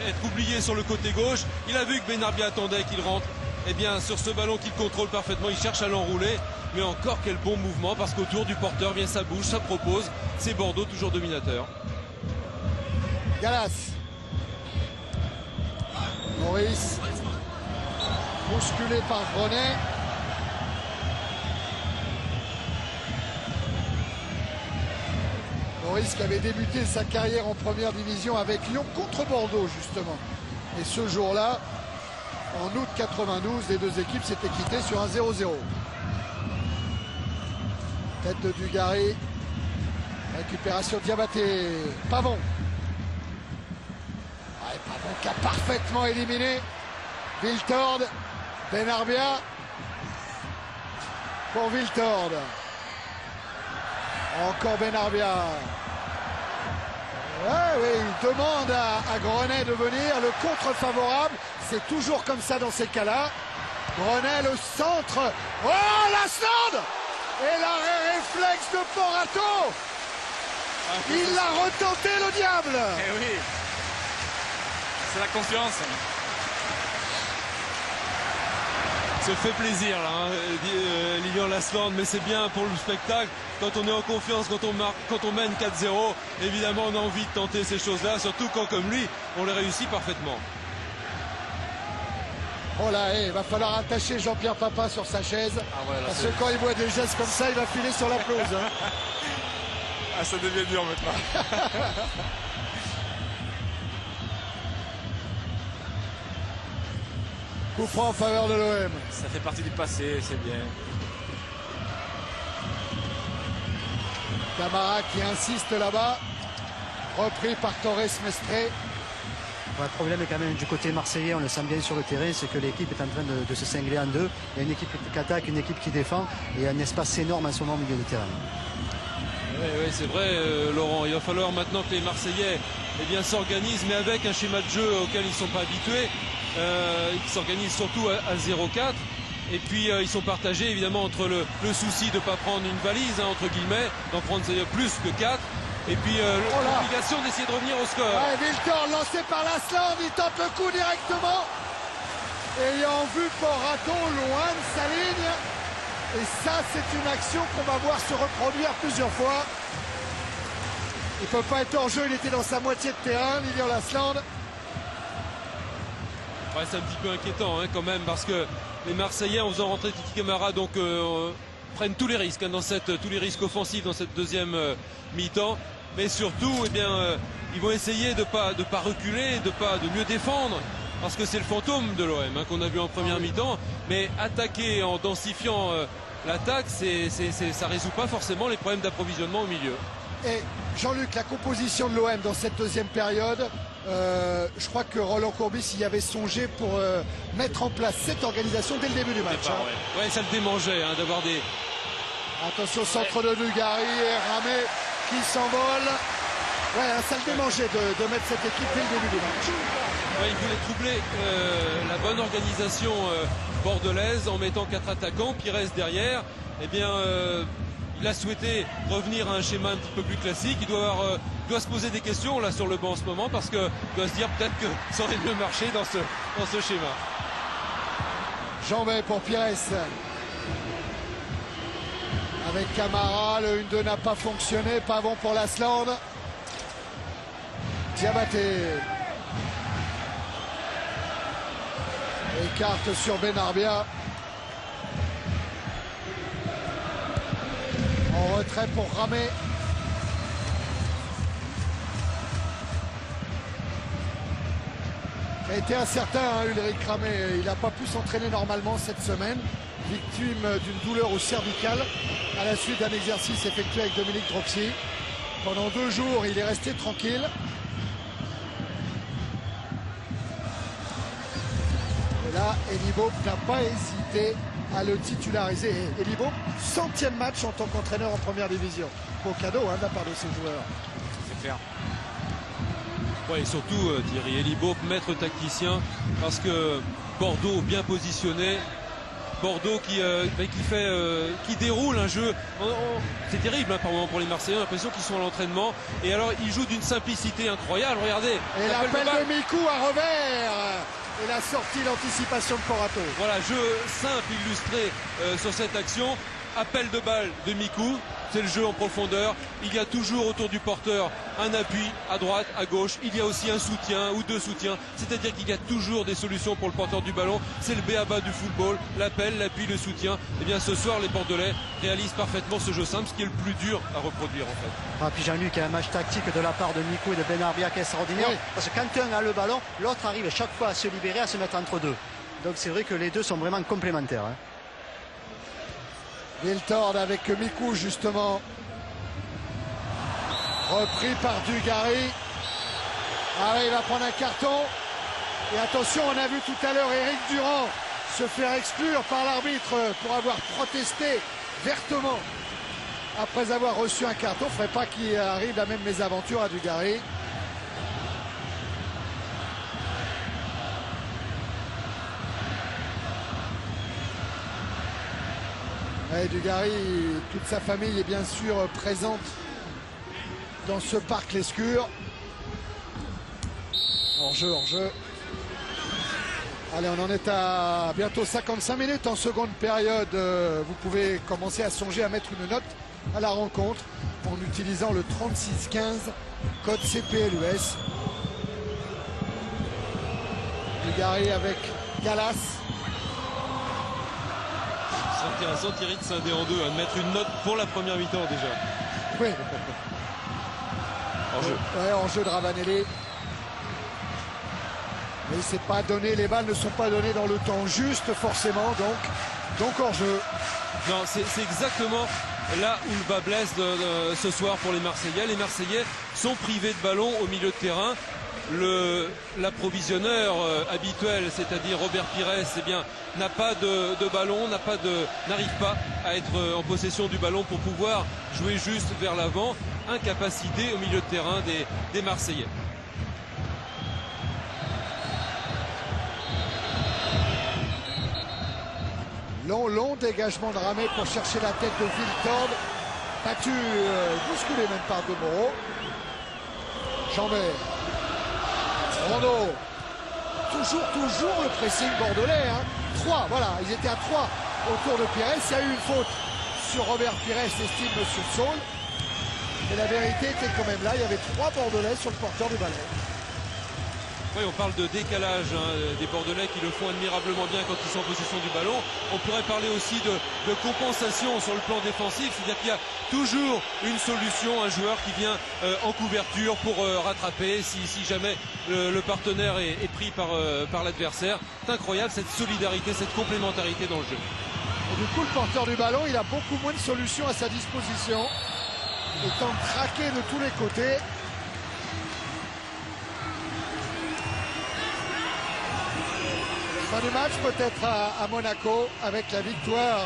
être oublié sur le côté gauche. Il a vu que Benarbia attendait qu'il rentre. Et bien sur ce ballon qu'il contrôle parfaitement, il cherche à l'enrouler. Mais encore quel bon mouvement, parce qu'autour du porteur, bien ça bouge, ça propose. C'est Bordeaux toujours dominateur. Galas. Maurice. Bousculé par Grenet. Maurice qui avait débuté sa carrière en première division avec Lyon contre Bordeaux justement. Et ce jour-là, en août 92, les deux équipes s'étaient quittées sur un 0-0. Tête de Dugarry. Récupération Diabaté. Pavon. Ouais, Pavon qui a parfaitement éliminé Wiltord. Benarbia. Pour Wiltord. Encore Benarbia. Ouais, oui, il demande à Grenet de venir. Le contre favorable, c'est toujours comme ça dans ces cas-là. Grenet, le centre. Oh, Lasland! Et l'arrêt réflexe de Porato. Il l'a retenté, le diable. Eh oui, c'est la confiance. Se fait plaisir là, hein, Lilian Lasland, mais c'est bien pour le spectacle. Quand on est en confiance, quand on marque, quand on mène 4-0, évidemment on a envie de tenter ces choses-là, surtout quand comme lui, on les réussit parfaitement. Oh là, il va falloir attacher Jean-Pierre Papin sur sa chaise. Ah ouais, là, parce que quand il voit des gestes comme ça, il va filer sur la pelouse. Hein. Ah, ça devient dur maintenant. Coup franc en faveur de l'OM. Ça fait partie du passé, c'est bien. Camara qui insiste là-bas. Repris par Torres Mestre. Le problème est quand même du côté marseillais, on le sent bien sur le terrain, c'est que l'équipe est en train de se cingler en deux. Il y a une équipe qui attaque, une équipe qui défend, et il y a un espace énorme en ce moment au milieu de terrain. Oui, c'est vrai, Laurent. Il va falloir maintenant que les Marseillais s'organisent, mais avec un schéma de jeu auquel ils ne sont pas habitués. Ils s'organisent surtout à 0-4. Et puis ils sont partagés évidemment entre le souci de ne pas prendre une valise, hein, entre guillemets, d'en prendre plus que 4. Et puis l'obligation d'essayer de revenir au score. Ouais, Wiltord lancé par Lasland, il tente le coup directement. Ayant vu Porato loin de sa ligne. Et ça, c'est une action qu'on va voir se reproduire plusieurs fois. Il ne peut pas être hors jeu, il était dans sa moitié de terrain, Lilian Lasland. Ouais, c'est un petit peu inquiétant hein, quand même, parce que les Marseillais, en faisant rentrer Titi Camara, donc prennent tous les risques, hein, tous les risques offensifs dans cette deuxième mi-temps. Mais surtout, ils vont essayer de pas reculer, de mieux défendre. Parce que c'est le fantôme de l'OM hein, qu'on a vu en première mi-temps. Mais attaquer en densifiant l'attaque, ça ne résout pas forcément les problèmes d'approvisionnement au milieu. Et Jean-Luc, la composition de l'OM dans cette deuxième période, je crois que Roland Courbis y avait songé pour mettre en place cette organisation dès le début du match. Ouais, ça le démangeait hein, d'avoir des... Attention, centre de Dugarry et Ramé qui s'envole. Ouais, ça le démangeait de mettre cette équipe dès le début du match. Ouais, il voulait troubler la bonne organisation bordelaise en mettant 4 attaquants. Pires derrière, il a souhaité revenir à un schéma un petit peu plus classique. Il doit se poser des questions là sur le banc en ce moment, parce qu'il doit se dire peut-être que ça aurait mieux marché dans ce schéma. Jean-Bay pour Pires. Avec Camara, le 1-2 n'a pas fonctionné, pas bon pour Lasland. Diabaté. Écarte sur Benarbia. En retrait pour Ramé. a été incertain, hein, Ulrich Ramé. Il n'a pas pu s'entraîner normalement cette semaine, victime d'une douleur au cervical à la suite d'un exercice effectué avec Dominique Dropsy. Pendant 2 jours, il est resté tranquille. Et là, Eli Boep n'a pas hésité à le titulariser. Eli Boep, 100e match en tant qu'entraîneur en première division. Beau cadeau, hein, de la part de ses joueurs. C'est clair. Ouais, et surtout Thierry Eli Boep, maître tacticien, parce que Bordeaux bien positionné, Bordeaux qui déroule un jeu. C'est terrible, hein, par moment pour les Marseillais, on a l'impression qu'ils sont à l'entraînement. Et alors ils jouent d'une simplicité incroyable. Regardez. Et l'appel de Mikou à revers. Et la sortie, l'anticipation de Porato. Voilà, jeu simple illustré sur cette action. Appel de balle de Mikou. C'est le jeu en profondeur. Il y a toujours autour du porteur un appui à droite, à gauche. Il y a aussi un soutien ou 2 soutiens. C'est-à-dire qu'il y a toujours des solutions pour le porteur du ballon. C'est le b.a.-ba du football. L'appel, l'appui, le soutien. Et bien ce soir, les Bordelais réalisent parfaitement ce jeu simple, ce qui est le plus dur à reproduire en fait. Ah, puis Jean-Luc, il y a un match tactique de la part de Mikou et de Benarbia qui est extraordinaire. Oui. Parce que quand un a le ballon, l'autre arrive chaque fois à se libérer, à se mettre entre deux. Donc c'est vrai que les deux sont vraiment complémentaires. Hein. Wiltord avec Mikou justement. Repris par Dugarry. Ah oui, il va prendre un carton. Et attention, on a vu tout à l'heure Eric Durand se faire exclure par l'arbitre pour avoir protesté vertement après avoir reçu un carton. Il ne faudrait pas qu'il arrive la même mésaventure à Dugarry. Et Dugarry, toute sa famille est bien sûr présente dans ce parc Lescure. Hors-jeu. Allez, on en est à bientôt 55 minutes en seconde période. Vous pouvez commencer à songer à mettre une note à la rencontre en utilisant le 3615 code CPLUS. Dugarry avec Galas. C'est intéressant Thierry de scinder en deux, de mettre une note pour la première mi-temps déjà. Oui. Hors-jeu. Ouais, hors-jeu de Ravanelli. Mais c'est pas donné, les balles ne sont pas données dans le temps juste forcément, donc hors-jeu. Non, c'est exactement là où le bas blesse ce soir pour les Marseillais. Les Marseillais sont privés de ballon au milieu de terrain. L'approvisionneur habituel, c'est-à-dire Robert Pires, eh bien, n'a pas de ballon, n'arrive pas à être en possession du ballon pour pouvoir jouer juste vers l'avant. Incapacité au milieu de terrain des Marseillais. Long dégagement de Ramé pour chercher la tête de Wiltord. Battu, bousculé même par De Moreau. Chambert. Rondeau. Toujours le pressing bordelais. 3, voilà, ils étaient à 3 autour de Pires. Il y a eu une faute sur Robert Pires, estime M. Saul. Mais la vérité était quand même là, il y avait 3 Bordelais sur le porteur du ballon. Oui, on parle de décalage des Bordelais qui le font admirablement bien quand ils sont en possession du ballon. On pourrait parler aussi de compensation sur le plan défensif, c'est-à-dire qu'il y a toujours une solution, un joueur qui vient en couverture pour rattraper si jamais le partenaire est pris par l'adversaire. C'est incroyable cette solidarité, cette complémentarité dans le jeu. Et du coup, le porteur du ballon, il a beaucoup moins de solutions à sa disposition, étant traqué de tous les côtés. Fin du match peut-être à Monaco avec la victoire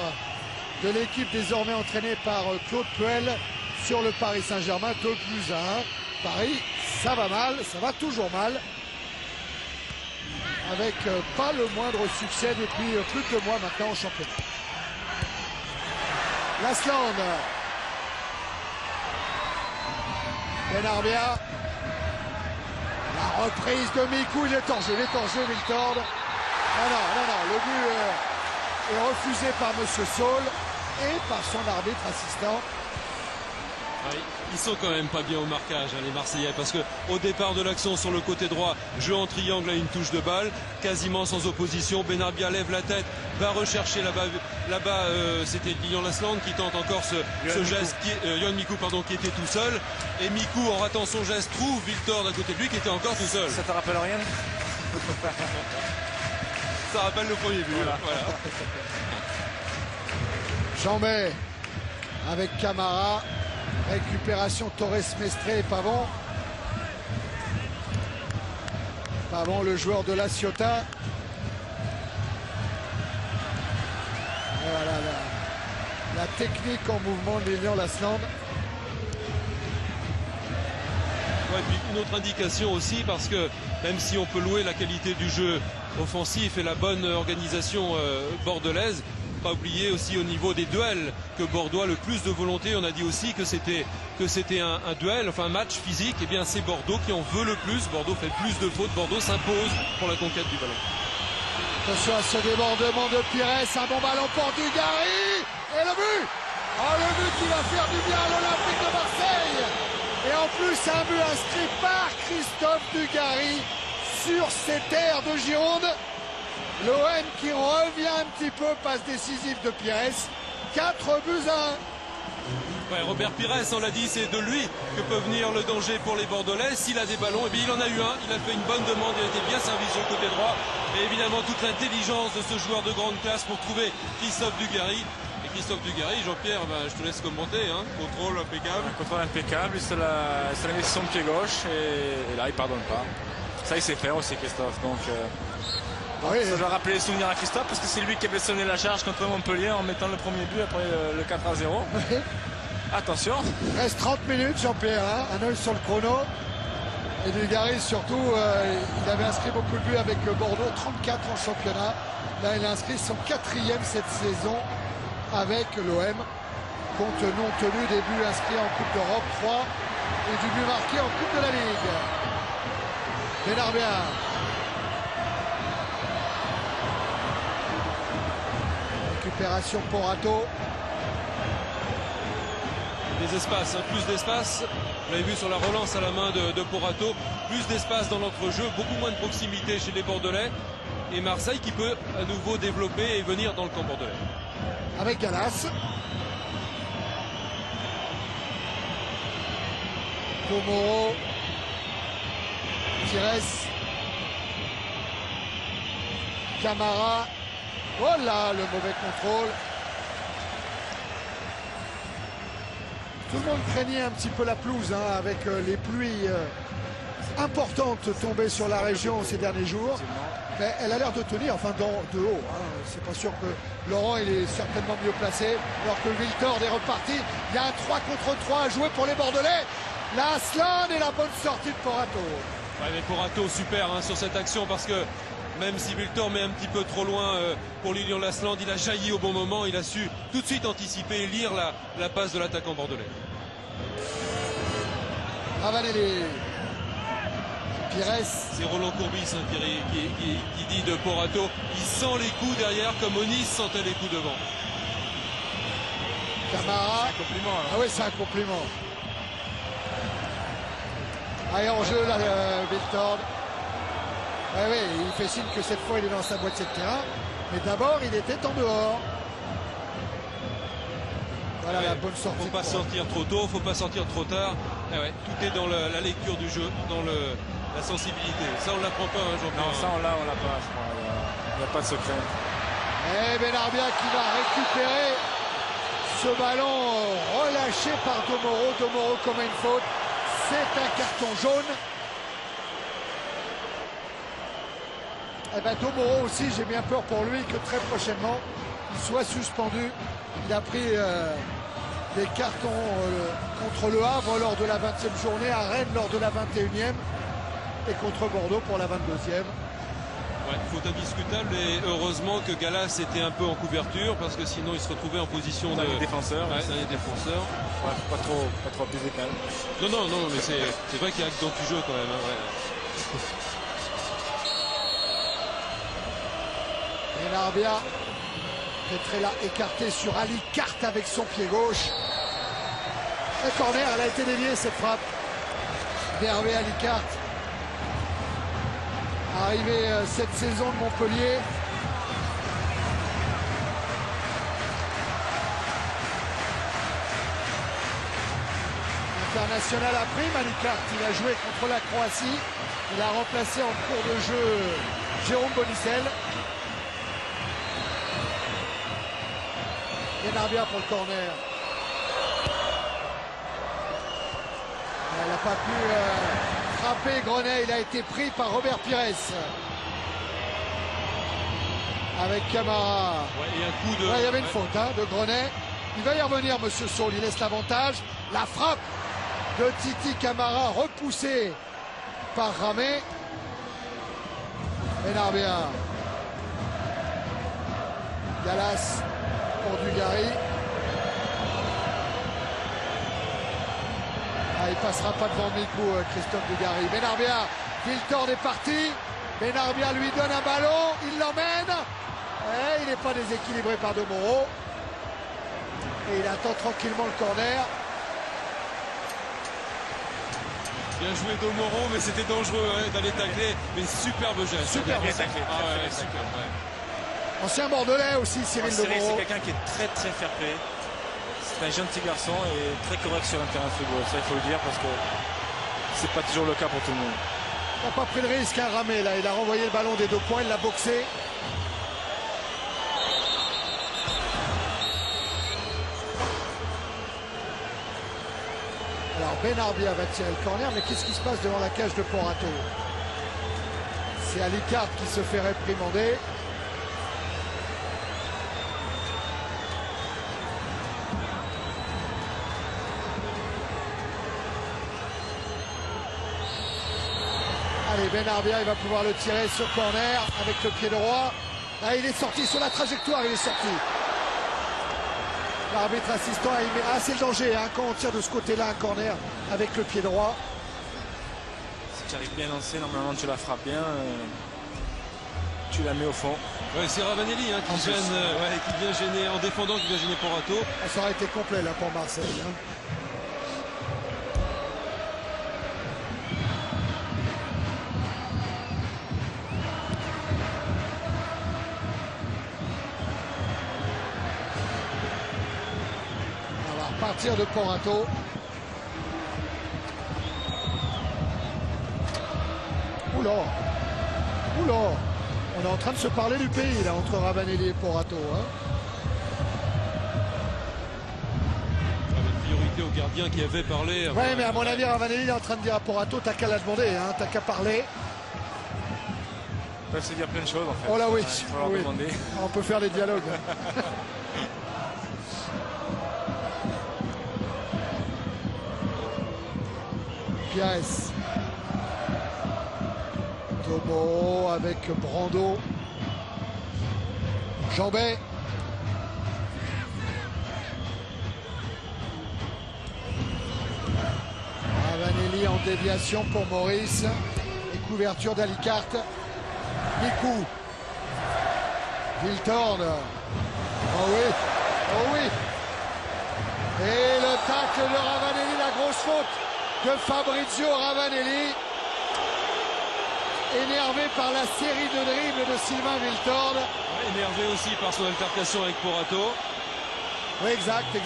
de l'équipe désormais entraînée par Claude Puel sur le Paris Saint-Germain 2-1. Paris, ça va mal, ça va toujours mal. Avec pas le moindre succès depuis plus de 2 mois maintenant en championnat. Lasland. Benarbia. La reprise de Mikou, il est hors-jeu, Wiltord. Non, le but est refusé par M. Saul et par son arbitre assistant. Oui, ils sont quand même pas bien au marquage, les Marseillais, parce que au départ de l'action sur le côté droit, jeu en triangle à une touche de balle, quasiment sans opposition. Benarbia lève la tête, va rechercher là-bas, c'était Lilian Lasland qui tente encore ce geste, Yohan Mikou qui était tout seul, et Mikou en ratant son geste trouve Wiltord à côté de lui qui était encore tout seul. Ça te rappelle rien? Ça rappelle le premier but. Voilà. Jean-May avec Camara. Récupération Torres-Mestre et Pavon. Pavon, le joueur de la Ciotat. Et voilà la technique en mouvement de Lilian Lasland. Ouais, puis une autre indication aussi, parce que même si on peut louer la qualité du jeu offensif et la bonne organisation bordelaise, pas oublier aussi au niveau des duels que Bordeaux a le plus de volonté. On a dit aussi que c'était un duel, enfin un match physique. Et bien c'est Bordeaux qui en veut le plus. Bordeaux fait plus de fautes. Bordeaux s'impose pour la conquête du ballon. Attention à ce débordement de Pires, un bon ballon pour Dugarry. Et le but! Oh, le but qui va faire du bien à l'Olympique de Marseille. Et en plus, un but inscrit par Christophe Dugarry sur ces terres de Gironde. L'OM qui revient un petit peu, passe décisive de Pires. 4 buts à 1. Ouais, Robert Pires, on l'a dit, c'est de lui que peut venir le danger pour les Bordelais. S'il a des ballons, et bien il en a eu un. Il a fait une bonne demande, il a été bien servi sur le côté droit. Et évidemment, toute l'intelligence de ce joueur de grande classe pour trouver Christophe Dugarry. Et Christophe Dugarry, Jean-Pierre, je te laisse commenter. Hein. Contrôle impeccable. Un contrôle impeccable, il se l'a mis sur son pied gauche et là, il ne pardonne pas. Ça, il sait faire aussi, Christophe. Donc, oui, ça doit rappeler les souvenirs à Christophe parce que c'est lui qui avait sonné la charge contre Montpellier en mettant le premier but après le 4-0. Oui. Attention. Il reste 30 minutes, Jean-Pierre. Hein. Un œil sur le chrono. Et Dugarry, surtout, il avait inscrit beaucoup de buts avec Bordeaux, 34 en championnat. Là, il a inscrit son 4e cette saison avec l'OM. Compte non tenu des buts inscrits en Coupe d'Europe, 3 et du but marqué en Coupe de la Ligue. Benarbia. Récupération Porato. Des espaces, hein, plus d'espace. Vous l'avez vu sur la relance à la main de Porato. Plus d'espace dans l'entrejeu, beaucoup moins de proximité chez les Bordelais. Et Marseille qui peut à nouveau développer et venir dans le camp bordelais. Avec Galas. Tomoro. Pires. Camara. Oh là, le mauvais contrôle. Tout le monde craignait un petit peu la pelouse hein, avec les pluies importantes tombées sur la région ces derniers jours. Mais elle a l'air de tenir, enfin de haut. Hein. C'est pas sûr que Laurent il est certainement mieux placé. Alors que Wiltord est reparti. Il y a un 3 contre 3 à jouer pour les Bordelais. La Aslan et la bonne sortie de Porato. Ouais, mais Porato super hein, sur cette action parce que même si Wiltord met un petit peu trop loin pour Lilian Lasland, il a jailli au bon moment, il a su tout de suite anticiper et lire la passe de l'attaquant bordelais. Ravanelli. Pires. C'est Roland Courbis hein, qui dit de Porato, il sent les coups derrière comme Onis sentait les coups devant. Camara. C'est un compliment. Alors. Ah oui, c'est un compliment. Allez, en jeu là, Wiltord. Oui, il fait signe que cette fois il est dans sa moitié de terrain. Mais d'abord, il était en dehors. Voilà la bonne sortie. Faut pas sortir trop tôt, faut pas sortir trop tard. Tout est dans la lecture du jeu, dans la sensibilité. Ça, on l'apprend pas, hein, Jean-Pierre. Non, ça, on l'a pas, je crois. Il n'y a pas de secret. Et Benarbia qui va récupérer ce ballon relâché par Domoro. Domoro comme une faute. C'est un carton jaune. Et bien Domoro aussi, j'ai bien peur pour lui que très prochainement, il soit suspendu. Il a pris des cartons contre Le Havre lors de la 20e journée, à Rennes lors de la 21e et contre Bordeaux pour la 22e. Ouais, faute indiscutable et heureusement que Galas était un peu en couverture parce que sinon il se retrouvait en position de défenseur. Ouais, c'est un des défenseurs. Ouais, pas trop abuser quand même. Non, mais c'est vrai qu'il y a dans du jeu quand même. Hein, ouais. Benarbia, Petrella écarté sur Ali Carte avec son pied gauche. Le corner, elle a été déviée cette frappe. Hervé Ali Carte. Arrivé cette saison de Montpellier. International à prime, Ali Carte. Il a joué contre la Croatie. Il a remplacé en cours de jeu Jérôme Bonicel. Benarbia pour le corner. Il n'a pas pu frapper Grenet. Il a été pris par Robert Pires. Avec Camara. Ouais, et un coup de... Ouais, il y avait une faute de Grenet. Il va y revenir, monsieur Saul. Il laisse l'avantage. La frappe de Titi Camara repoussée par Ramé. Benarbia. Gallas pour Dugarry. Ah, il passera pas devant Mikou, Christophe Dugarry. Benarbia, Wiltord est parti. Benarbia lui donne un ballon, il l'emmène. Et il n'est pas déséquilibré par Domoro. Et il attend tranquillement le corner. Bien joué Domoro, mais c'était dangereux d'aller tacler. Mais superbe geste. Superbe bien geste. taclé. Ah ouais, superbe, ouais. Ancien Bordelais aussi, Cyril Cyril, Domoro. c'est quelqu'un qui est très très fair play. C'est un jeune petit garçon et très correct sur un terrain de football. Ça, il faut le dire parce que c'est pas toujours le cas pour tout le monde. Il n'a pas pris le risque, Ramé, là. Il a renvoyé le ballon des 2 points, il l'a boxé. Alors Benarbia va tirer le corner, mais qu'est-ce qui se passe devant la cage de Porato? C'est Alicard qui se fait réprimander. Allez, Benarbia, il va pouvoir le tirer sur corner avec le pied droit. Là, il est sorti sur la trajectoire, il est sorti. L'arbitre assistant a aimé. Ah, c'est le danger quand on tire de ce côté-là un corner avec le pied droit. Si tu arrives bien lancé, normalement tu la frappes bien. Tu la mets au fond. Ouais, c'est Ravanelli qui vient gêner en défendant, qui vient gêner Porato. Ça aurait été complet là pour Marseille. Partir de Porato. Oula. Oula. On est en train de se parler du pays là entre Ravanelli et Porato. Priorité au gardien qui avait parlé. Ouais, mais à mon avis, Ravanelli est en train de dire à Porato, t'as qu'à la demander, t'as qu'à parler. Ils peuvent se dire plein de choses en fait. Oh là oui, il faut leur demander. On peut faire des dialogues. Pires. Tomo avec Brando. Jambet. Ravanelli en déviation pour Maurice. Et couverture d'Alicart. Mikou. Wiltord. Oh oui. Oh oui. Et le tacle de Ravanelli, la grosse faute de Fabrizio Ravanelli, énervé par la série de dribbles de Sylvain Wiltord. Énervé aussi par son altercation avec Porato. Oui, exact. Et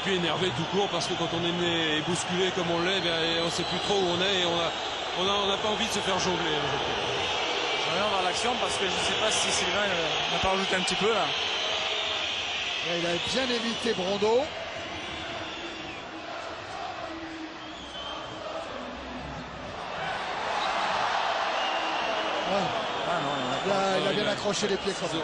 puis énervé tout court parce que quand on est mené et bousculé comme on l'est, on ne sait plus trop où on est et on n'a pas envie de se faire jongler. Je reviens voir l'action parce que je ne sais pas si Sylvain n'a pas rajouté un petit peu là. Et il a bien évité Brando. Il a bien accroché les pieds quand même.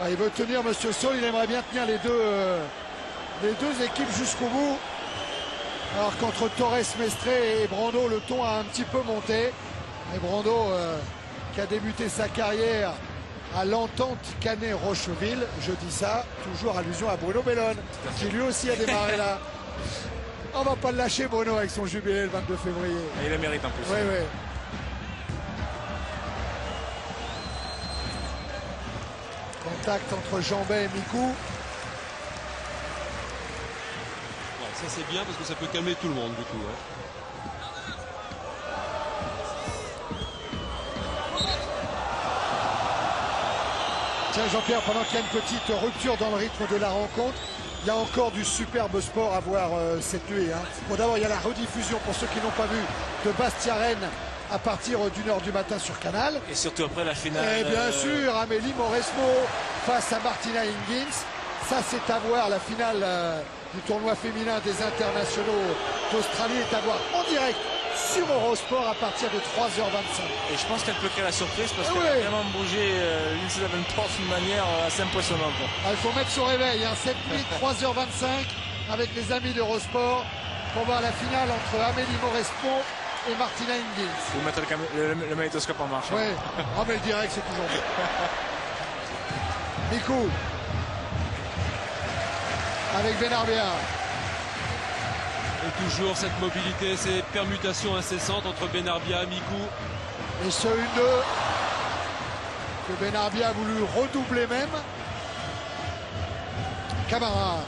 Il veut tenir Monsieur Saul, il aimerait bien tenir les deux équipes jusqu'au bout. Alors qu'entre Torres Mestre et Brando, le ton a un petit peu monté. Et Brando qui a débuté sa carrière à l'Entente Canet-Rocheville, je dis ça, toujours allusion à Bruno Bellone, qui lui aussi a démarré là. On va pas le lâcher Bruno avec son jubilé le 22 février. Et il le mérite en plus. Oui. Contact entre Jambet et Mikou. Ça c'est bien parce que ça peut calmer tout le monde du coup. Tiens Jean-Pierre, pendant qu'il y a une petite rupture dans le rythme de la rencontre, Il y a encore du superbe sport à voir cette nuit. Hein. Bon, d'abord, il y a la rediffusion pour ceux qui n'ont pas vu de Bastia-Rennes à partir d'1h du matin sur Canal. Et surtout après la finale. Et bien sûr, Amélie Mauresmo face à Martina Hingis. Ça, c'est à voir. La finale du tournoi féminin des internationaux d'Australie est à voir en direct sur Eurosport à partir de 3h25. Et je pense qu'elle peut créer la surprise parce Ah qu'elle ouais. a vraiment bougé Lindsay Davenport d'une manière assez impressionnante. Il faut mettre son réveil. Hein. Cette nuit, 3h25 avec les amis d'Eurosport pour voir la finale entre Amélie Mauresmo et Martina Hingis. Vous mettre le magnétoscope en marche. Oui, oh, mais le direct, c'est toujours bien. Mikou avec Benarbia. Et toujours cette mobilité, ces permutations incessantes entre Benarbia et Mikou. Et ce 1-2 que Benarbia a voulu redoubler même. Camara.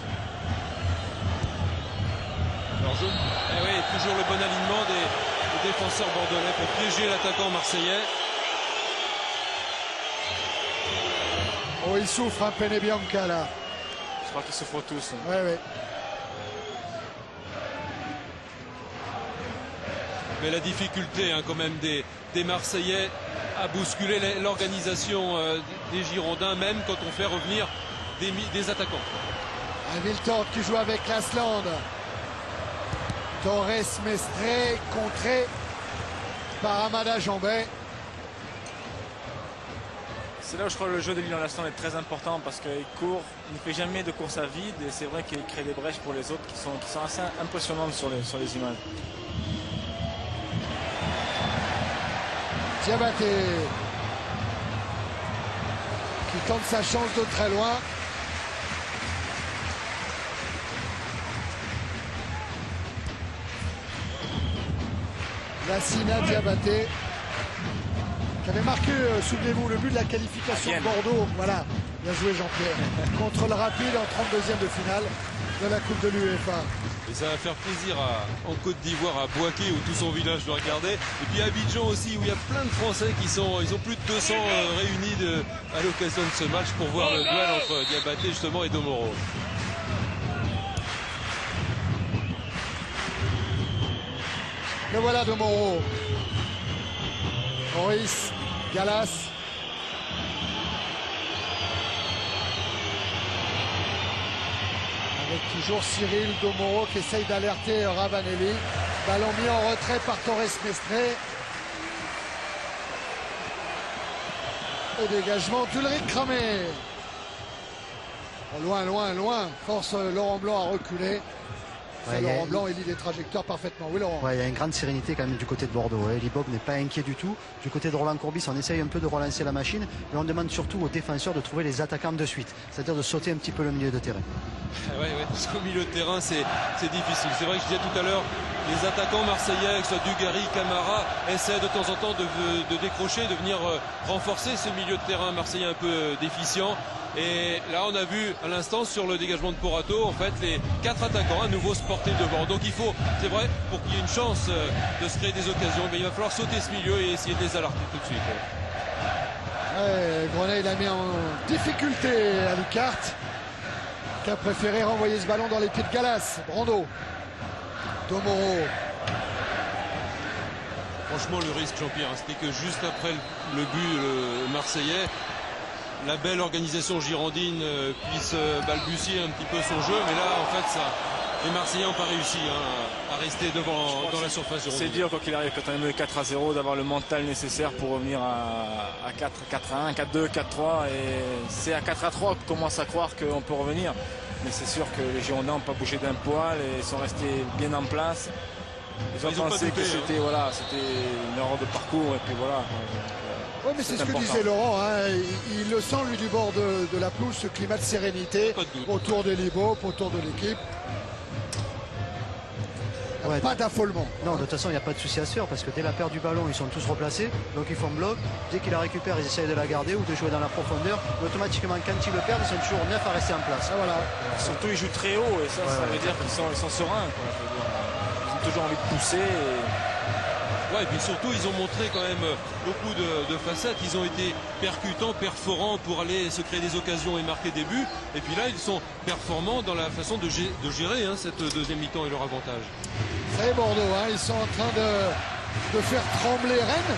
Alors et oui, toujours le bon alignement des défenseurs bordelais pour piéger l'attaquant marseillais. Oh, il souffre un Penebianca là. Je crois qu'ils souffrent tous. Ouais, ouais. Mais la difficulté hein, quand même des Marseillais à bousculer l'organisation des Girondins, même quand on fait revenir des attaquants. Un Viltord qui joue avec l'Asland. Torres Mestre contré par Amada Jambet. C'est là où je crois que le jeu de Lilian Lasland est très important parce qu'il court, il ne fait jamais de course à vide et c'est vrai qu'il crée des brèches pour les autres qui sont assez impressionnantes sur les images. Diabaté qui tente sa chance de très loin. Lassina Diabaté qui avait marqué, souvenez-vous, le but de la qualification de Bordeaux. Voilà, bien joué Jean-Pierre. Contre le Rapide en 32e de finale de la Coupe de l'UEFA. Et ça va faire plaisir en Côte d'Ivoire, à Boaké, où tout son village doit regarder. Et puis à Abidjan aussi, où il y a plein de Français ils ont plus de 200 réunis à l'occasion de ce match pour voir le duel entre Diabaté justement et Domoro. Le voilà Domoro. Maurice Galas. Avec toujours Cyril Domoro qui essaye d'alerter Ravanelli. Ballon mis en retrait par Torres Mestre. Au dégagement d'Ulrich Cramé. Loin, loin, loin. Force Laurent Blanc à reculer. Ouais, Laurent Blanc élit les trajectoires parfaitement. Oui, Laurent. Ouais, il y a une grande sérénité quand même du côté de Bordeaux. Libob n'est pas inquiet du tout. Du côté de Roland Courbis, on essaye un peu de relancer la machine et on demande surtout aux défenseurs de trouver les attaquants de suite, c'est-à-dire de sauter un petit peu le milieu de terrain. Oui, parce qu'au milieu de terrain, c'est difficile. C'est vrai que je disais tout à l'heure, les attaquants marseillais, que ce soit Dugarry, Camara, essaient de temps en temps de décrocher, de venir renforcer ce milieu de terrain marseillais un peu déficient. Et là, on a vu à l'instant sur le dégagement de Porato, en fait, les 4 attaquants à nouveau sportifs devant. Donc il faut, c'est vrai, pour qu'il y ait une chance de se créer des occasions, mais il va falloir sauter ce milieu et essayer de les alerter tout de suite. Ouais, Grenet, il a mis en difficulté à Lucart, qui a préféré renvoyer ce ballon dans les pieds de Galas. Brando. Domoro. Franchement, le risque, Jean-Pierre, c'était que juste après le but le marseillais, la belle organisation girondine puisse balbutier un petit peu son jeu, mais là en fait les Marseillais n'ont pas réussi à rester devant dans la surface girondine. C'est dur quoi qu'il arrive quand on est mené 4-0 d'avoir le mental nécessaire pour revenir à 4-1, 4-2, 4-3 et c'est à 4-3 qu'on commence à croire qu'on peut revenir, mais c'est sûr que les Girondins n'ont pas bougé d'un poil et sont restés bien en place. Ils ont pensé que c'était une erreur de parcours et puis voilà. Oui, mais c'est ce que disait Laurent, hein. Il le sent lui du bord de la pelouse, ce climat de sérénité autour de l'Ibop, autour de l'équipe. Ouais, pas d'affolement. Non, de toute façon, il n'y a pas de souci à se faire parce que dès la perte du ballon, ils sont tous replacés. Donc ils font bloc. Dès qu'ils la récupèrent, ils essayent de la garder ou de jouer dans la profondeur. Mais automatiquement, quand ils le perdent, ils sont toujours 9 à rester en place. Ah, voilà. Surtout, ils jouent très haut et ça veut dire qu'ils sont sereins. Quoi. Ils ont toujours envie de pousser. Ouais, et puis surtout, ils ont montré quand même beaucoup de facettes. Ils ont été percutants, perforants pour aller se créer des occasions et marquer des buts. Et puis là, ils sont performants dans la façon de gérer cette deuxième mi-temps et leur avantage. Ça y est, Bordeaux, hein, ils sont en train de faire trembler Rennes,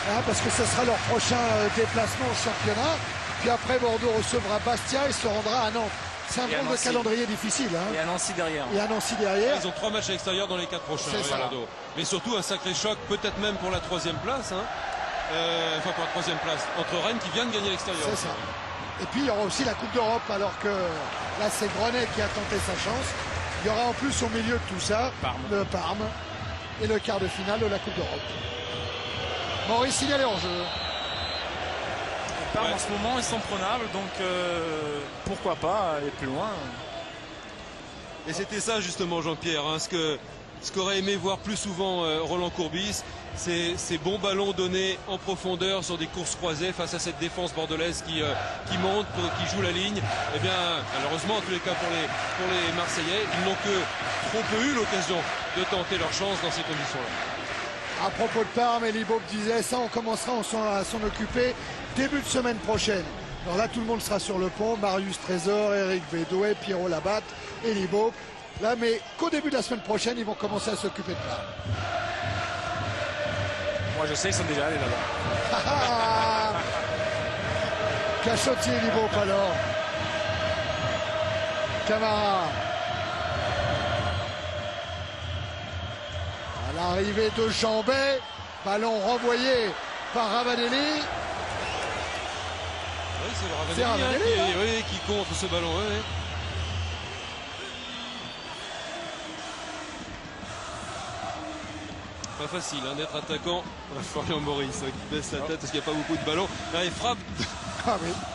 hein, parce que ce sera leur prochain déplacement au championnat. Puis après, Bordeaux recevra Bastia et se rendra à Nantes. C'est un drôle de calendrier difficile. Hein. Et à Nancy derrière. Et à Nancy derrière. Ils ont 3 matchs à l'extérieur dans les 4 prochains. Bordeaux. Mais surtout un sacré choc, peut-être même pour la 3e place. Hein. Enfin, pour la 3e place. Entre Rennes qui vient de gagner à l'extérieur. C'est ça. Et puis, il y aura aussi la Coupe d'Europe, alors que là, c'est Grenet qui a tenté sa chance. Il y aura en plus au milieu de tout ça, le Parme et le quart de finale de la Coupe d'Europe. Maurice, signalé en jeu. En ce moment, ils sont prenables, donc pourquoi pas aller plus loin. Et c'était ça justement, Jean-Pierre, hein, ce qu'aurait aimé voir plus souvent Roland Courbis, c'est ces bons ballons donnés en profondeur sur des courses croisées face à cette défense bordelaise qui monte, qui joue la ligne. Eh bien, malheureusement, en tous les cas pour les Marseillais, ils n'ont que trop peu eu l'occasion de tenter leur chance dans ces conditions-là. À propos de Parme, Elie Bob disait ça, on commencera à s'en occuper début de semaine prochaine. Alors là, tout le monde sera sur le pont. Marius Trésor, Eric Bédoué, Pierrot Labatte, Elie Bob. Là, mais qu'au début de la semaine prochaine, ils vont commencer à s'occuper de Parme. Moi, je sais qu'ils sont déjà allés là-bas. Cachotier, Elie Bob alors. Camara. L'arrivée de Jambet, ballon renvoyé par Ravanelli. Oui, c'est le Ravanelli, qui contre ce ballon. Oui. Pas facile d'être attaquant. Florian Maurice qui baisse la tête parce qu'il n'y a pas beaucoup de ballons. Là, il frappe.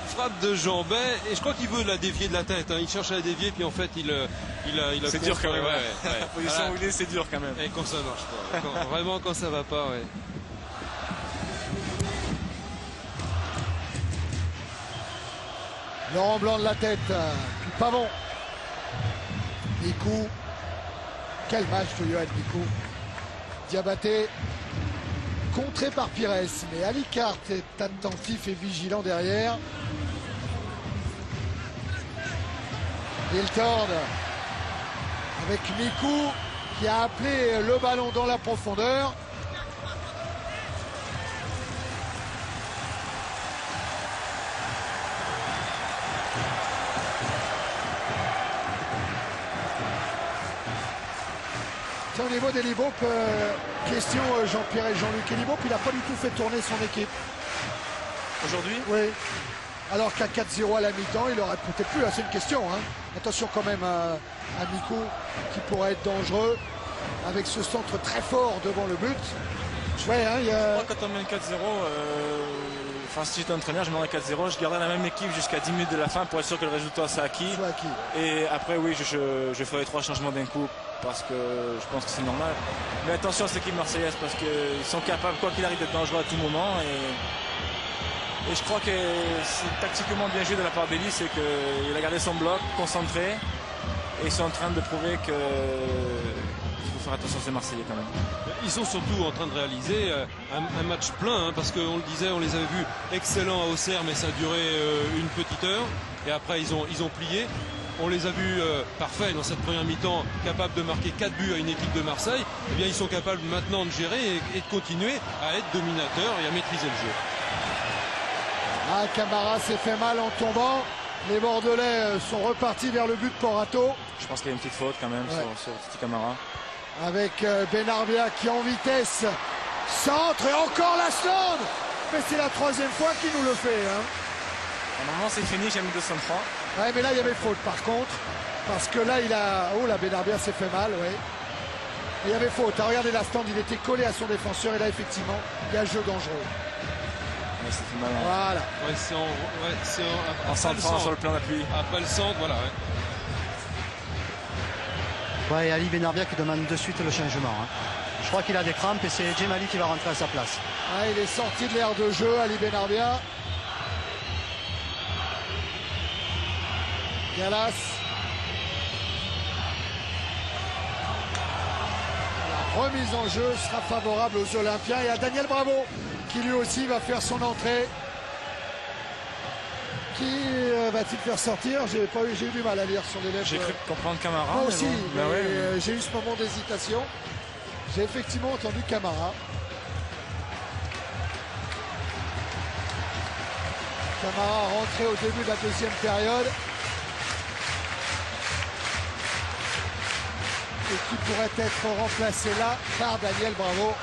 Frappe de Jambet et je crois qu'il veut la dévier de la tête. Hein. Il cherche à la dévier puis en fait il a. C'est dur quand même. La position où il est, c'est dur quand même. Et quand ça marche pas. Vraiment quand ça va pas. Ouais. Laurent Blanc de la tête. Puis Pavon. Mikou. Quel match de Yoann Mikou. Diabaté. Contré par Pires, mais Alicart est attentif et vigilant derrière. Hilton avec Mikou qui a appelé le ballon dans la profondeur. Au niveau d'Elie Bob, question Jean-Pierre et Jean-Luc. Elie Bob, il n'a pas du tout fait tourner son équipe. Aujourd'hui? Oui. Alors qu'à 4-0 à la mi-temps, il aurait peut-être plus. C'est une question. Hein. Attention quand même à Mikou qui pourrait être dangereux avec ce centre très fort devant le but. Ouais, hein, je crois que quand on mène 4-0, si j'étais entraîneur, je mènerais 4-0, je garderais la même équipe jusqu'à 10 minutes de la fin pour être sûr que le résultat soit acquis. Et après, oui, je ferai 3 changements d'un coup parce que je pense que c'est normal. Mais attention à cette équipe marseillaise parce qu'ils sont capables, quoi qu'il arrive, d'être dangereux à tout moment. Et je crois que c'est tactiquement bien joué de la part d'Elie, c'est qu'il a gardé son bloc, concentré. Et ils sont en train de prouver qu'il faut faire attention à ces Marseillais quand même. Ils sont surtout en train de réaliser un match plein, hein, parce qu'on le disait, on les avait vus excellents à Auxerre, mais ça a duré une petite heure. Et après, ils ont plié. On les a vus parfaits dans cette première mi-temps, capables de marquer 4 buts à une équipe de Marseille. Eh bien, ils sont capables maintenant de gérer et de continuer à être dominateurs et à maîtriser le jeu. Ah, Camara s'est fait mal en tombant. Les Bordelais sont repartis vers le but de Porato. Je pense qu'il y a une petite faute quand même sur Titi Camara. Avec Benarbia qui en vitesse centre et encore la Lasland. Mais c'est la 3e fois qu'il nous le fait. Hein. Normalement c'est fini, j'ai mis 203. Ouais, mais là il y avait faute par contre. Parce que là il a. Oh là, Benarbia s'est fait mal, ouais. Il y avait faute. Ah, regardez Lasland, il était collé à son défenseur et là effectivement il y a jeu dangereux. Ouais, c'est fait mal. Hein. Voilà. Ouais, c'est en centrant sur le plan d'appui. Après le centre, voilà. Ouais, et Ali Benarbia qui demande de suite le changement. Hein. Je crois qu'il a des crampes et c'est Djemali qui va rentrer à sa place. Ah, il est sorti de l'air de jeu, Ali Benarbia. Galas. remise en jeu sera favorable aux Olympiens et à Daniel Bravo qui lui aussi va faire son entrée. Qui va-t-il faire sortir? J'ai eu du mal à lire sur les lèvres. J'ai cru comprendre Camara. Moi aussi, mais mais j'ai eu ce moment d'hésitation. J'ai effectivement entendu Camara. Camara rentré au début de la deuxième période. Et qui pourrait être remplacé là par Daniel Bravo.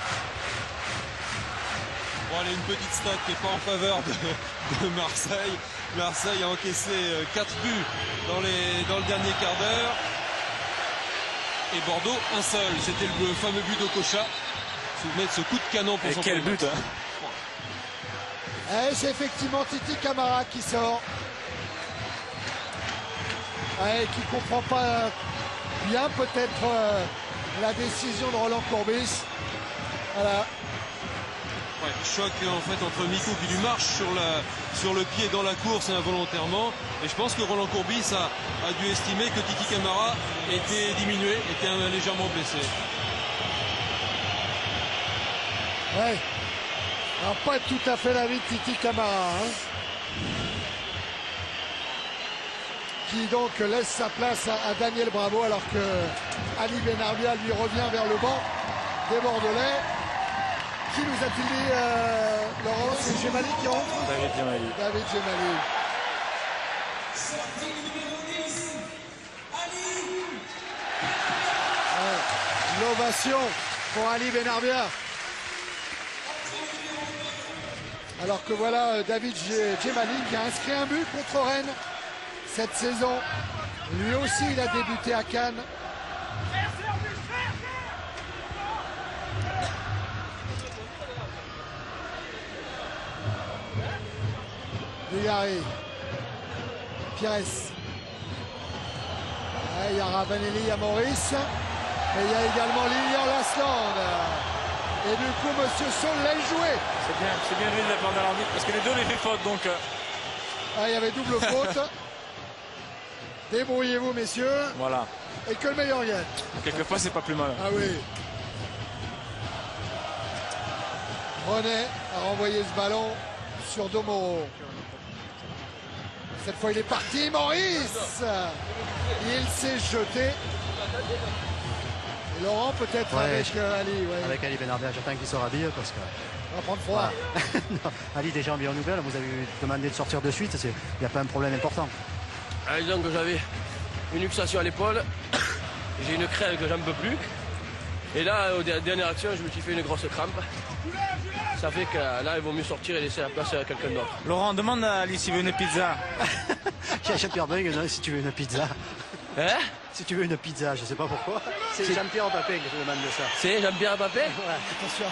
Bon, allez, une petite stat qui n'est pas en faveur de Marseille. Marseille a encaissé 4 buts dans le dernier quart d'heure. Et Bordeaux, un seul. C'était le fameux but d'Okocha. Vous vous souvenez de ce coup de canon pour son quel but, hein. C'est effectivement Titi Camara qui sort. Qui ne comprend pas bien peut-être la décision de Roland Courbis. Voilà. Ouais, choc en fait entre Miko qui lui marche sur le pied dans la course involontairement. Et je pense que Roland Courbis a dû estimer que Titi Camara était diminué, était légèrement blessé. Ouais. Alors pas tout à fait l'avis de Titi Camara. Qui donc laisse sa place à Daniel Bravo alors que Ali Benarbia lui revient vers le banc des Bordelais. Qui nous a-t-il dit, Laurent? C'est Gemali qui rentre? David Gemali. David Gemali. L'ovation pour Ali Benarbia. Alors que voilà David Gemali qui a inscrit un but contre Rennes cette saison. Lui aussi il a débuté à Cannes. Dugarry, Pires. Il y a Ravanelli, il y a Maurice. Et il y a également Lilian Lasland. Et du coup, Monsieur Saul l'a joué. C'est bien lui de la part de l'arbitre parce que les deux les fait faute donc. Il y avait double faute. Débrouillez-vous, messieurs. Voilà. Et que le meilleur gagne. Quelquefois, c'est pas plus mal. Ah oui. René a renvoyé ce ballon sur Domoro. Cette fois, il est parti. Maurice. Il s'est jeté. Et Laurent, peut-être avec Ali. Ouais. Avec Ali Benarbia, j'attends qu'il se rhabille parce que. On va prendre froid. Voilà. Non, Ali, déjà en bien nouvelle, vous avez demandé de sortir de suite. Il n'y a pas un problème important. Disons que j'avais une luxation à l'épaule. J'ai une crève que j'en peux plus. Et là, aux dernières actions, je me suis fait une grosse crampe. Ça fait que là, il vaut mieux sortir et laisser la place à quelqu'un d'autre. Laurent, demande à Ali s'il veut une pizza. Jean-Pierre Papin, si tu veux une pizza. Hein? Si tu veux une pizza, je sais pas pourquoi. C'est Jean-Pierre Papin qui te demande de ça. C'est Jean-Pierre Papin? Ouais. Attention.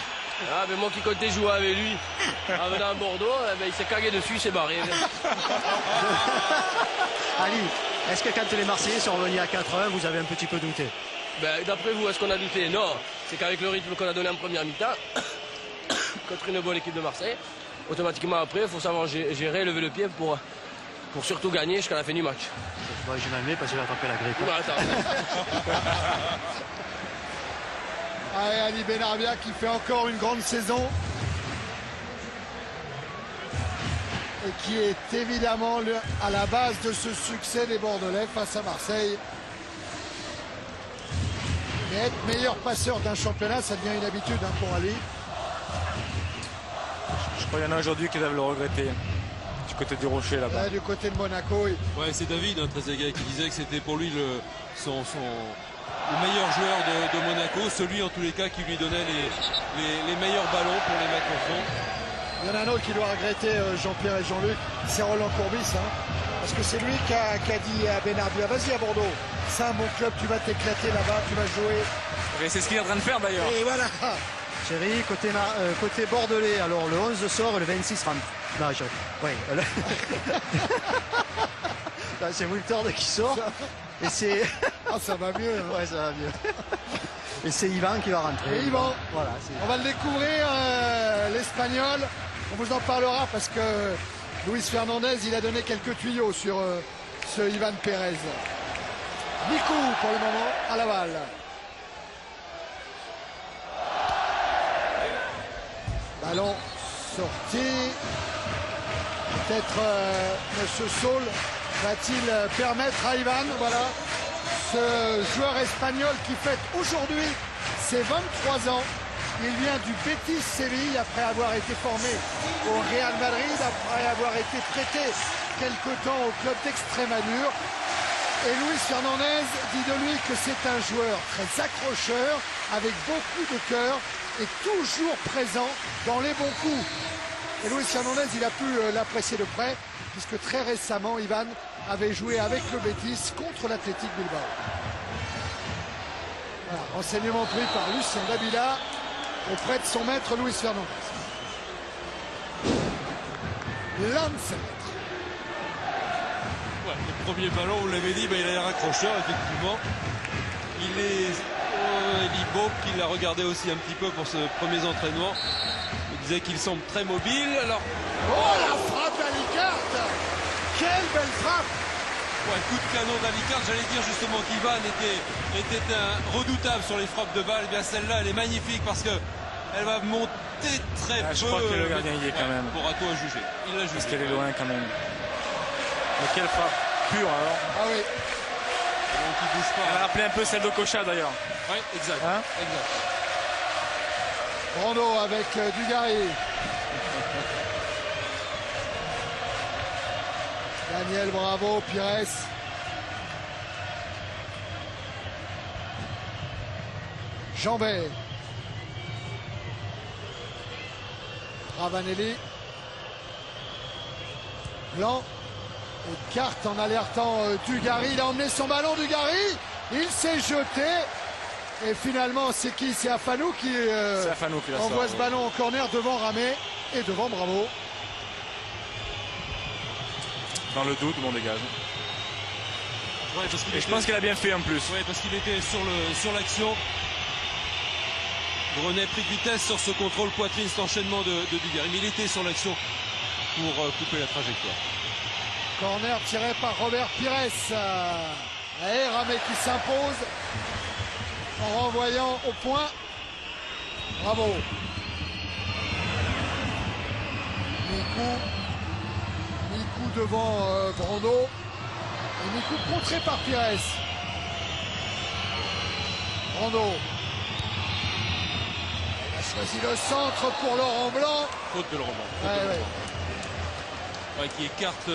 Ah, mais moi qui comptais jouer avec lui en venant à Bordeaux, il s'est cagué dessus, il s'est barré. Ali, est-ce que quand les Marseillais sont revenus à 4-1, vous avez un petit peu douté? D'après vous, est-ce qu'on a douté? Non. C'est qu'avec le rythme qu'on a donné en première mi-temps, contre une bonne équipe de Marseille, automatiquement après, il faut savoir gérer, lever le pied pour surtout gagner jusqu'à la fin du match. Ouais, j'ai mal mis parce que j'ai attrapé la grippe. Bah, attends. Allez, Ali Benarbia qui fait encore une grande saison. Et qui est évidemment à la base de ce succès des Bordelais face à Marseille. Mais être meilleur passeur d'un championnat, ça devient une habitude pour Ali. Je crois qu'il y en a aujourd'hui qui doivent le regretter. Du côté du Rocher là-bas. Là, du côté de Monaco. Oui. Ouais, c'est David Trezeguet qui disait que c'était pour lui le meilleur joueur de Monaco, celui en tous les cas qui lui donnait les meilleurs ballons pour les mettre au fond. Il y en a un autre qui doit regretter Jean-Pierre et Jean-Luc, c'est Roland Courbis. Parce que c'est lui qui a dit à Benarbia, vas-y à Bordeaux, c'est un bon club, tu vas t'éclater là-bas, tu vas jouer. Et c'est ce qu'il est en train de faire d'ailleurs. Et voilà. Chérie, côté bordelais, alors le 11 sort et le 26 rentre. Non, oui. C'est Wiltord qui sort. Et c'est. Ah, ça va mieux. Ouais, ça va mieux. Et c'est Yvan qui va rentrer. Et Yvan. Voilà, on va le découvrir, l'Espagnol. On vous en parlera parce que Luis Fernandez, il a donné quelques tuyaux sur ce Ivan Pérez. Mikou pour le moment à Laval. Ballon sorti. Peut-être Monsieur Saul va-t-il permettre à Ivan, voilà, ce joueur espagnol qui fête aujourd'hui ses 23 ans. Il vient du Betis Séville après avoir été formé au Real Madrid, après avoir été prêté quelque temps au club d'Extrémadure. Et Luis Fernandez dit de lui que c'est un joueur très accrocheur, avec beaucoup de cœur et toujours présent dans les bons coups. Et Luis Fernandez, il a pu l'apprécier de près, puisque très récemment, Ivan avait joué avec le Betis contre l'Athletic Bilbao. Voilà, renseignement pris par Lucien Dabila auprès de son maître Luis Fernandez. L'Anse. Ouais, le premier ballon, vous l'avez dit, il a l'air accrocheur, effectivement. Il est Libo qui l'a regardé aussi un petit peu pour ce premier entraînement. Il disait qu'il semble très mobile. Alors... Oh, la frappe d'Alicart! Quelle belle frappe! Ouais, coup de canon d'Alicart. J'allais dire justement qu'Ivan était un redoutable sur les frappes de balle. Eh bien celle-là, elle est magnifique parce que elle va monter très peu. Je crois que le gardien y est quand même. Pour Atto à juger. Il l'a jugé. Parce qu'elle est loin quand même. Mais quelle frappe pure alors. Ah oui. Donc il bouge pas. Elle m'a rappelé un peu celle d'Okocha d'ailleurs. Oui, exact. Hein, exact. Brando avec Dugarry. Daniel Bravo, Pires. Jambet. Ravanelli. Blanc. Et carte en alertant Dugarry. Il a emmené son ballon, Dugarry. Il s'est jeté. Et finalement, c'est qui? C'est Afanou qui envoie ce ballon en corner devant Ramé et devant Bravo. Dans le doute, on dégage. Ouais, parce qu'il et je pense qu'il a bien fait en plus. Oui, parce qu'il était sur l'action. Grenet pris de vitesse sur ce contrôle poitrine, cet enchaînement de Dugarry. Mais il était sur l'action pour couper la trajectoire. Corner tiré par Robert Pires. Et Ramé qui s'impose en renvoyant au point. Bravo. Mikou devant Brando. Et Mikou contré par Pires. Brando. Il a choisi le centre pour Laurent Blanc. Faute de Laurent Blanc. Ouais, qui écarte.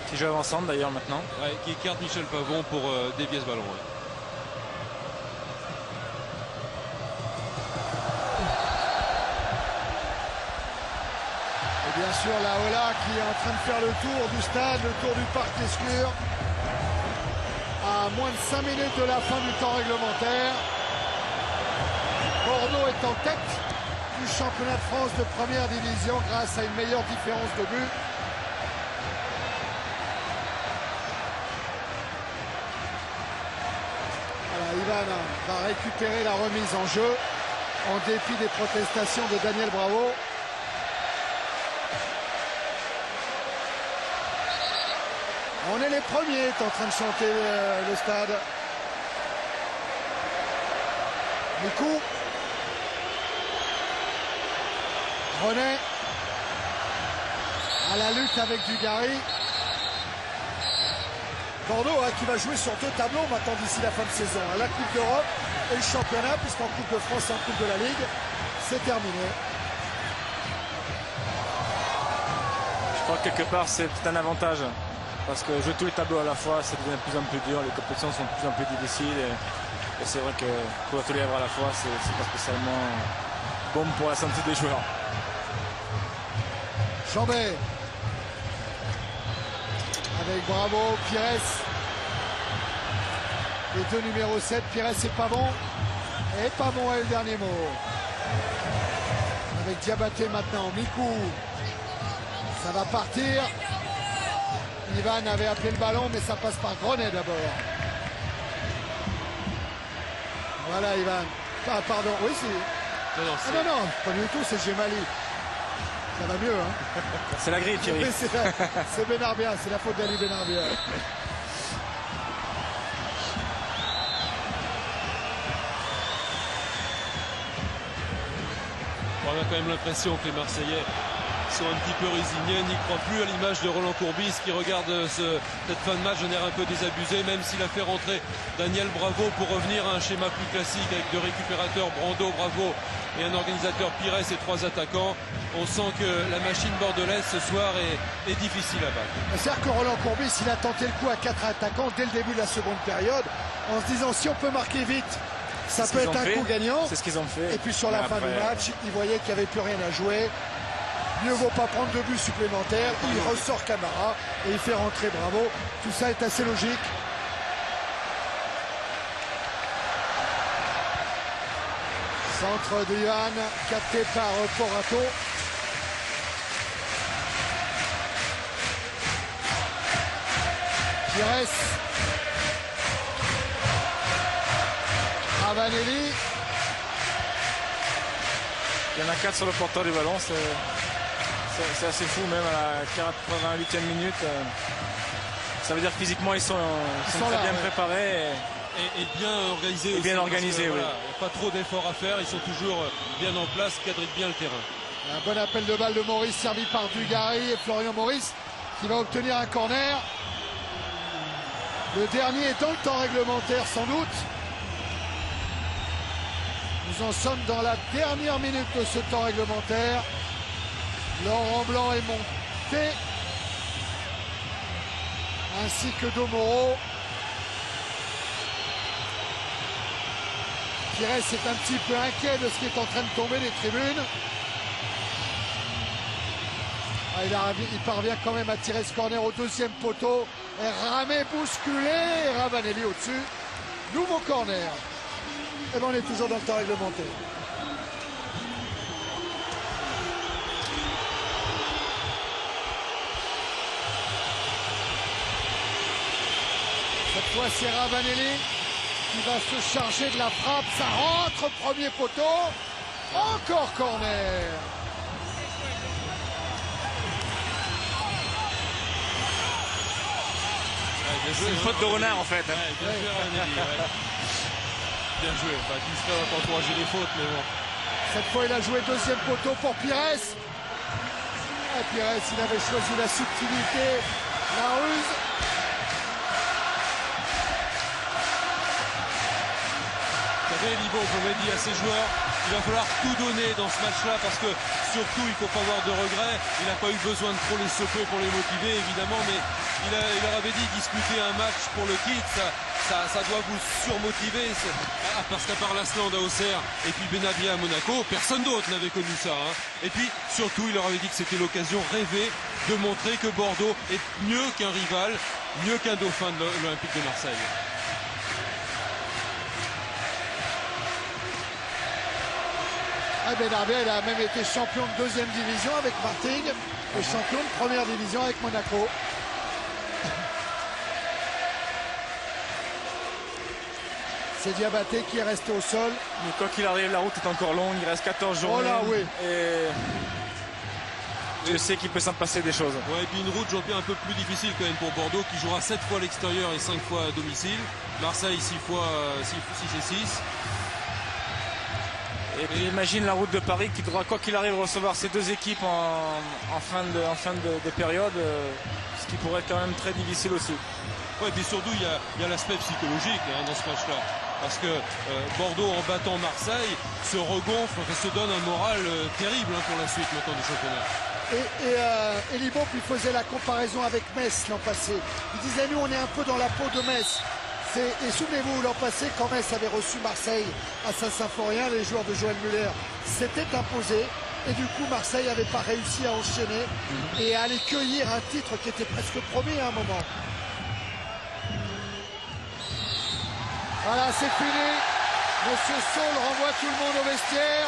Qui joue avant-centre d'ailleurs maintenant. Ouais, qui écarte Michel Pavon pour dévier ce ballon. Ouais. Et bien sûr la Ola qui est en train de faire le tour du stade, le tour du parc Lescure. À moins de 5 minutes de la fin du temps réglementaire. Bordeaux est en tête du championnat de France de première division grâce à une meilleure différence de but. Ivan va récupérer la remise en jeu en dépit des protestations de Daniel Bravo. On est les premiers, est en train de chanter le stade. Mikou. René. À la lutte avec Dugarry. Bordeaux qui va jouer sur 2 tableaux maintenant d'ici la fin de saison. La Coupe d'Europe et le championnat, puisqu'en Coupe de France et en Coupe de la Ligue, c'est terminé. Je crois que quelque part c'est un avantage. Parce que jouer tous les tableaux à la fois, ça devient de plus en plus dur. Les compétitions sont de plus en plus difficiles. Et c'est vrai que courir tous les lèvres à la fois, c'est pas spécialement bon pour la santé des joueurs. Chambet. Avec Bravo, Pires. Les deux numéros 7, Pires et Pavon. Et Pavon a le dernier mot. Avec Diabaté maintenant, Mikou. Ça va partir. Ivan avait appelé le ballon, mais ça passe par Grenet d'abord. Voilà Ivan. Ah pardon, oui c'est... Non, pas du tout, c'est Gemali. Ça va mieux, hein. C'est la grille, Thierry. C'est Benarbia, c'est la faute d'Ali Benarbia. on a quand même l'impression que les Marseillais sont un petit peu résignés, n'y croient plus, à l'image de Roland Courbis qui regarde cette fin de match d'un air un peu désabusé, même s'il a fait rentrer Daniel Bravo pour revenir à un schéma plus classique avec deux récupérateurs, Brando, Bravo et un organisateur Pires et 3 attaquants. On sent que la machine bordelaise ce soir est difficile à battre. C'est-à-dire que Roland Courbis, il a tenté le coup à 4 attaquants dès le début de la seconde période, en se disant si on peut marquer vite, ça peut être un coup gagnant. C'est ce qu'ils ont fait. Et puis sur la fin du match, il voyait qu'il n'y avait plus rien à jouer. Mieux vaut pas prendre de buts supplémentaires. Il ressort Camara et il fait rentrer Bravo. Tout ça est assez logique. Centre de Johan, capté par Porato. Pires. Ravanelli. Il y en a 4 sur le porteur du ballon. C'est assez fou, même à la 88e minute. Ça veut dire que physiquement ils sont très là, bien préparés. Et bien organisés aussi. Bien organisés, oui. Voilà, pas trop d'efforts à faire, ils sont toujours bien en place, cadrent bien le terrain. Un bon appel de balle de Maurice servi par Dugarry et Florian Maurice qui va obtenir un corner. Le dernier est dans le temps réglementaire sans doute. Nous en sommes dans la dernière minute de ce temps réglementaire. Laurent Blanc est monté, ainsi que Domoro. Pires est un petit peu inquiet de ce qui est en train de tomber des tribunes. Il parvient quand même à tirer ce corner au deuxième poteau. Et Ramé bousculé, et Ravanelli au-dessus. Nouveau corner. Et bien on est toujours dans le temps réglementaire. Cette fois, c'est Ravanelli qui va se charger de la frappe. Ça rentre, premier poteau. Encore corner. C'est une faute de renard en fait. Bien joué, Ravanelli. Bien joué. Qui serait pour encourager les fautes, mais bon. Cette fois, il a joué deuxième poteau pour Pires. Pires, il avait choisi la subtilité, la ruse. Libo, comme dit à ses joueurs, il va falloir tout donner dans ce match-là parce que surtout il ne faut pas avoir de regrets. Il n'a pas eu besoin de trop les secouer pour les motiver évidemment, mais il leur avait dit disputer un match pour le titre, ça doit vous surmotiver parce qu'à part l'Asland à Auxerre et puis Benabbia à Monaco, personne d'autre n'avait connu ça. Et puis surtout il leur avait dit que c'était l'occasion rêvée de montrer que Bordeaux est mieux qu'un rival, mieux qu'un dauphin de l'Olympique de Marseille. Benabbia, il a même été champion de deuxième division avec Martigues et champion de première division avec Monaco. C'est Diabaté qui est resté au sol. Mais quoi qu'il arrive, la route est encore longue, il reste 14 journées. Oh là, oui. Et je sais qu'il peut s'en passer des choses. Ouais, et puis une route, Jean-Pierre, un peu plus difficile quand même pour Bordeaux, qui jouera 7 fois à l'extérieur et 5 fois à domicile. Marseille, 6 et 6. Et puis imagine la route de Paris qui devra, quoi qu'il arrive, recevoir ces deux équipes en fin de période, ce qui pourrait être quand même très difficile aussi. Ouais, et puis surtout, il y a l'aspect psychologique dans ce match-là. Parce que Bordeaux, en battant Marseille, se regonfle, se donne un moral terrible pour la suite maintenant du championnat. Et Libop, il faisait la comparaison avec Metz l'an passé. Il disait, nous, on est un peu dans la peau de Metz. Et souvenez-vous, l'an passé, quand Metz avait reçu Marseille à Saint-Symphorien, les joueurs de Joël Muller s'étaient imposés. Et du coup, Marseille n'avait pas réussi à enchaîner et à aller cueillir un titre qui était presque promis à un moment. Voilà, c'est fini. Monsieur Saul renvoie tout le monde au vestiaire.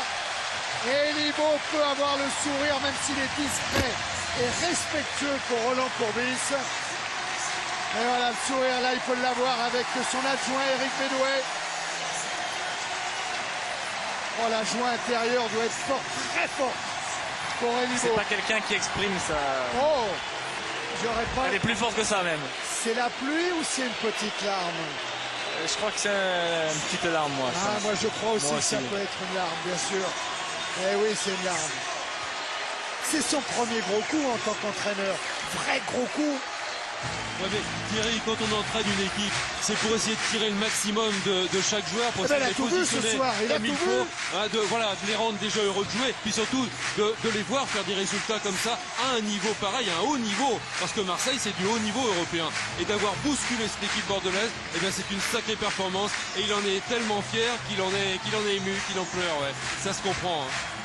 Et Libo peut avoir le sourire, même s'il est discret et respectueux pour Roland Courbis. Et voilà, le sourire là, il peut l'avoir avec son adjoint Eric Bédouet. Oh, l'adjoint intérieur doit être fort, très fort pour Elibo. C'est pas quelqu'un qui exprime ça. Oh, j'aurais pas. Elle est plus forte que ça même. C'est la pluie ou c'est une petite larme? Je crois que c'est une petite larme, moi. Moi, je crois aussi que ça peut être une larme, bien sûr. Eh oui, c'est une larme. C'est son premier gros coup en tant qu'entraîneur. Vrai gros coup. Ouais, mais Thierry, quand on entraîne une équipe, c'est pour essayer de tirer le maximum de chaque joueur, pour essayer de les positionner comme il faut, hein, de les rendre déjà heureux de jouer, puis surtout de les voir faire des résultats comme ça à un niveau pareil, à un haut niveau, parce que Marseille c'est du haut niveau européen, et d'avoir bousculé cette équipe bordelaise, eh bien c'est une sacrée performance, et il en est tellement fier qu'il en est ému, qu'il en pleure, ouais. Ça se comprend. Hein.